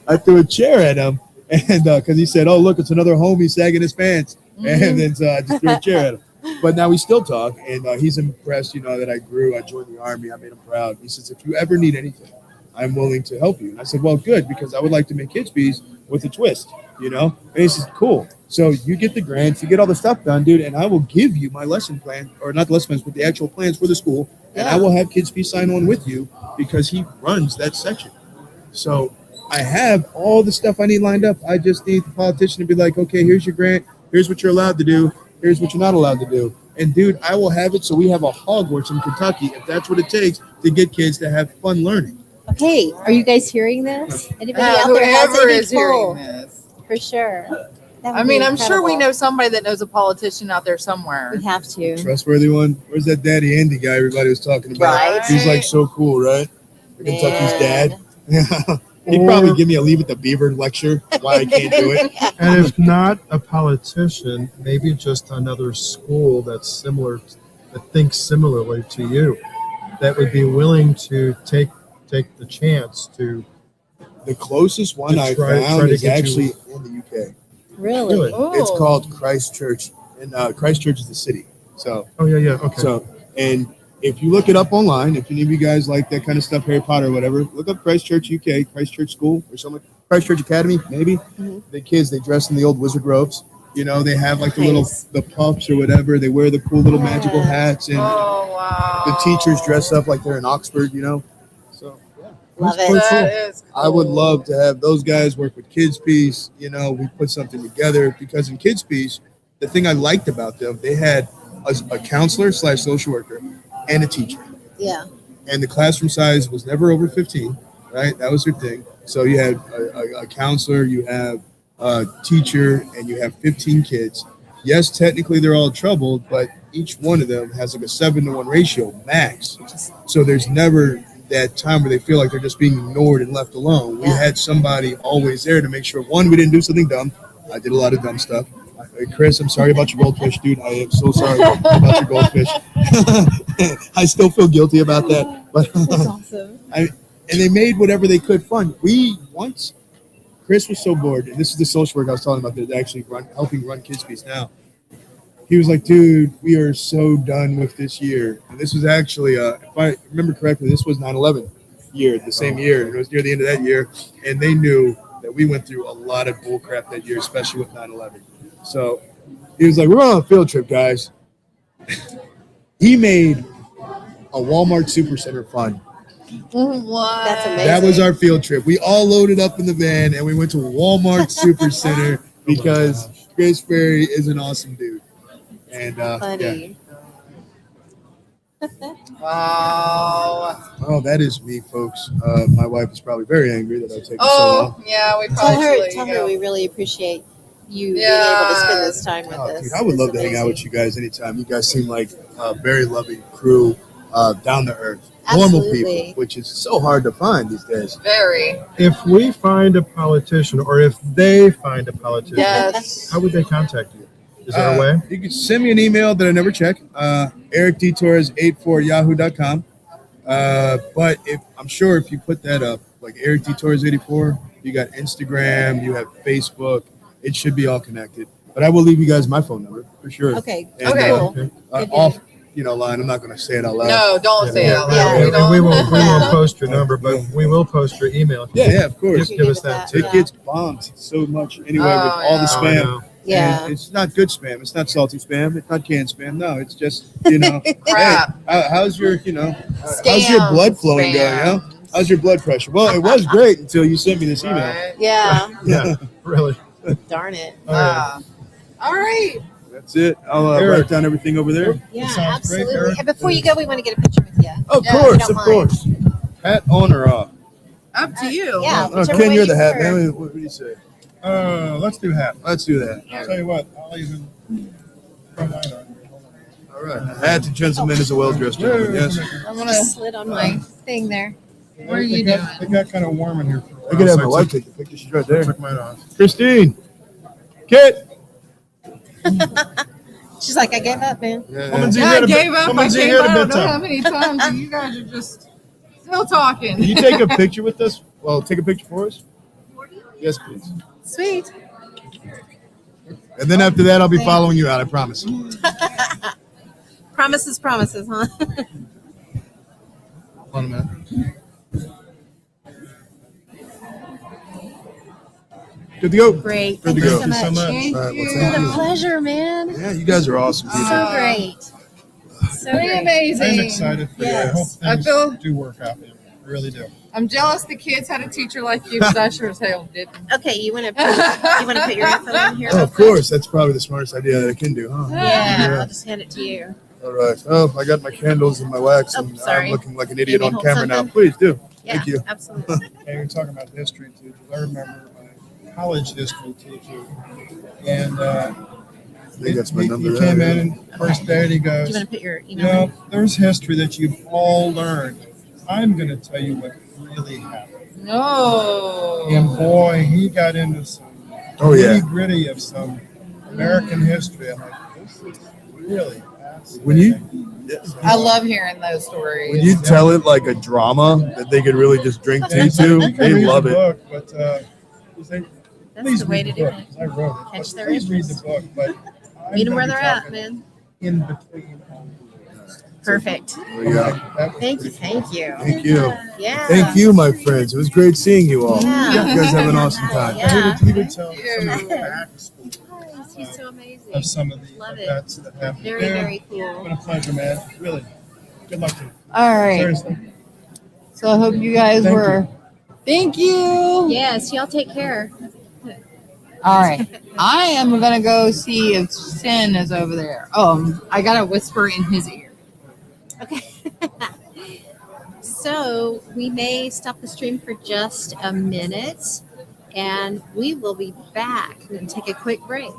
I threw a chair at him, and because he said, "Oh, look, it's another homie sagging his pants," and then I just threw a chair at him. But now we still talk, and he's impressed, that I grew. I joined the Army. I made him proud. He says, "If you ever need anything, I'm willing to help you." And I said, "Well, good, because I would like to make Kids Peace with a twist, And he says, "Cool. So you get the grants, you get all the stuff done, dude, and I will give you my lesson plan, or not the lesson plans, but the actual plans for the school, and I will have Kids Peace sign on with you because he runs that section." So I have all the stuff I need lined up. I just need the politician to be like, "Okay, here's your grant. Here's what you're allowed to do. Here's what you're not allowed to do." And dude, I will have it so we have a Hogwarts in Kentucky if that's what it takes to get kids to have fun learning. Okay, are you guys hearing this? Anybody out there has Whoever any is hearing pull? this. For sure. That would I be mean, I'm sure we incredible. know somebody that knows a politician out there somewhere. We have to. Trustworthy one. Where's that Daddy Andy guy everybody was talking about? Right. He's so cool, right? Kentucky's dad. He'd probably give me a Leave It to Beaver lecture why I can't do it. And if not a politician, maybe just another school that's similar that think similarly to you, that would be willing to take the chance to The closest one To I try found to is get you- actually in the UK. Really? It's Oh. called Christchurch, and Christchurch is the city. So, Oh yeah, okay. so, and if you look it up online, if any of you guys like that kind of stuff, Harry Potter or whatever, look up Christchurch UK, Christchurch School or something, Christchurch Academy, maybe. The kids, they dress in the old wizard robes. You know, they have like the Nice. the puffs or whatever. They wear the cool little magical Yeah. hats, and Oh wow. the teachers dress up like they're in Oxford. You know, so yeah. Love That's it. quite That cool. is I would cool. love to have those guys work with Kids Piece. You know, we put something together because in Kids Piece, the thing I liked about them, they had a counselor / social worker and a teacher, Yeah. and the classroom size was never over 15. Right, that was their thing. So you had a counselor, you have a teacher, and you have 15 kids. Yes, technically they're all troubled, but each one of them has like a 7-to-1 ratio max. So there's never that time where they feel like they're just being ignored and left alone. We Yeah. had somebody always there to make sure, one, we didn't do something dumb. I did a lot of dumb stuff. Hey, Chris, I'm sorry about your goldfish, dude. I am so sorry about your goldfish. I still feel guilty about that. But That's awesome. and they made whatever they could fun. Chris was so bored, and this is the social work I was talking about that's actually helping run Kids Piece now. He was like, dude, we are so done with this year. And this was actually, if I remember correctly, this was 9/11 year, the same year. It was near the end of that year. And they knew that we went through a lot of bull crap that year, especially with 9/11. So he was like, we're on a field trip, guys. He made a Walmart Supercenter fun. What? That's amazing. That was our field trip. We all loaded up in the van and we went to Walmart Supercenter because Chris Ferry is an awesome dude. And yeah. Funny. Wow. Oh, that is me, folks. My wife is probably very angry that I've taken so Oh long. yeah, we Tell probably her, should let tell you her go. we really appreciate you being Yeah. able to spend this time with Oh, us. dude, I would It's love to hang out amazing. with you guys anytime. You guys seem like a very loving crew, down to earth, normal Absolutely. people, which is so hard to find these days. Very. If we find a politician, or if they find a politician, Yes. how would they contact you? Is there a way? You can send me an email that I never check. ericdtorres84yahoo.com. But I'm sure if you put that up, like Eric D. Torres 84, you got Instagram, you have Facebook, it should be all connected. But I will leave you guys my phone number for sure. Okay. And, Okay. Cool. Off, line. I'm not going to say it out loud. No, don't say it out loud. Yeah. We And don't. we won't post your number, but we will post your email. Yeah, of course. Just give us that It too. gets bombed so much anyway Oh, with all the yeah. Oh, I spam. know. Yeah. And it's not good spam. It's not salty spam. It's not canned spam. No, it's just, hey, Crap. how's your, how's your blood flowing going? Spam. How's your blood pressure? Well, it was great until you sent me this email. Right. Yeah. Yeah, really. Darn it. All right. All right. That's it. I'll Eric. write down everything over there. Yeah, sounds great, absolutely. Eric. And before you go, we want to get a picture with you. Of Yeah, course, if you of don't mind. course. Hat on or off? Up to you. Yeah. Oh, whichever Ken, way you're you the hat prefer. man. What do you say? Let's do hat. Let's do that. I'll tell you what, I'll even throw mine on. All right. A hat to gentleman is a well-dressed gentleman. Yes. I'm gonna. Slid on my thing there. What are you doing? It got kind of warm in here. I could have my wife take the picture. She's right I there. took mine off. Christine. Kit. She's like, I gave up, man. Woman's Yeah, I eager to gave up. I woman's gave eager to up. I don't know bedtime. how many times and you guys are just still talking. Can you take a picture with us? Well, take a picture for us. Yes, please. Sweet. And then after that, I'll be following you out. I promise. Promises, huh? Hold on a minute. Good to go. Great. Good Thank to you go. so much. Thank All right, well, you. It's thank been a you. pleasure, man. Yeah, you guys are awesome people. So great. So Pretty great. amazing. I'm excited for you. I hope Yes. I things feel- do work out. I really do. I'm jealous the kids had a teacher like you, because I sure as hell didn't. Okay, you want to put your info in here? Oh, real of quick? course. That's probably the smartest idea that I can do, huh? Yeah, I'll just hand it to you. All right. Oh, I got my candles and my wax, Oh, and sorry. I'm looking like an idiot Can you on hold camera now. something? Please do. Yeah, Thank you. absolutely. And you're talking about history too. 'Cause I remember my college history teacher, and I think that's my number. he came in and first day and he Do goes, you want to put your you email? know, there's history that you've all learned. I'm going to tell you what really happened. No. And boy, he got into some Oh, yeah. nitty-gritty of some American history. I'm like, this is really When you fascinating. I love hearing those stories. When you tell it like a drama that they could really just drink tea to, they love it. Book, but say, That's please the way read to the do book, it. 'cause I wrote it. Catch But their please read interest. the book. But I'm Meet them where gonna they're be at, talking man. in between. Perfect. Yeah. Thank you. Thank you. Thank you. Yeah. Thank you, my friends. It was great seeing you all. Yeah. You guys have an awesome time. Yeah. He would tell some of the facts He's so amazing. of some of the Love it. events that happened. Very, there. very It's cool. been a pleasure, man. Really. Good luck to you. All right. Seriously. So I hope you guys Thank were. Thank you. Yes, y'all take care. All right. I am gonna go see if Sin is over there. I gotta whisper in his ear. Okay. So we may stop the stream for just a minute and we will be back and take a quick break.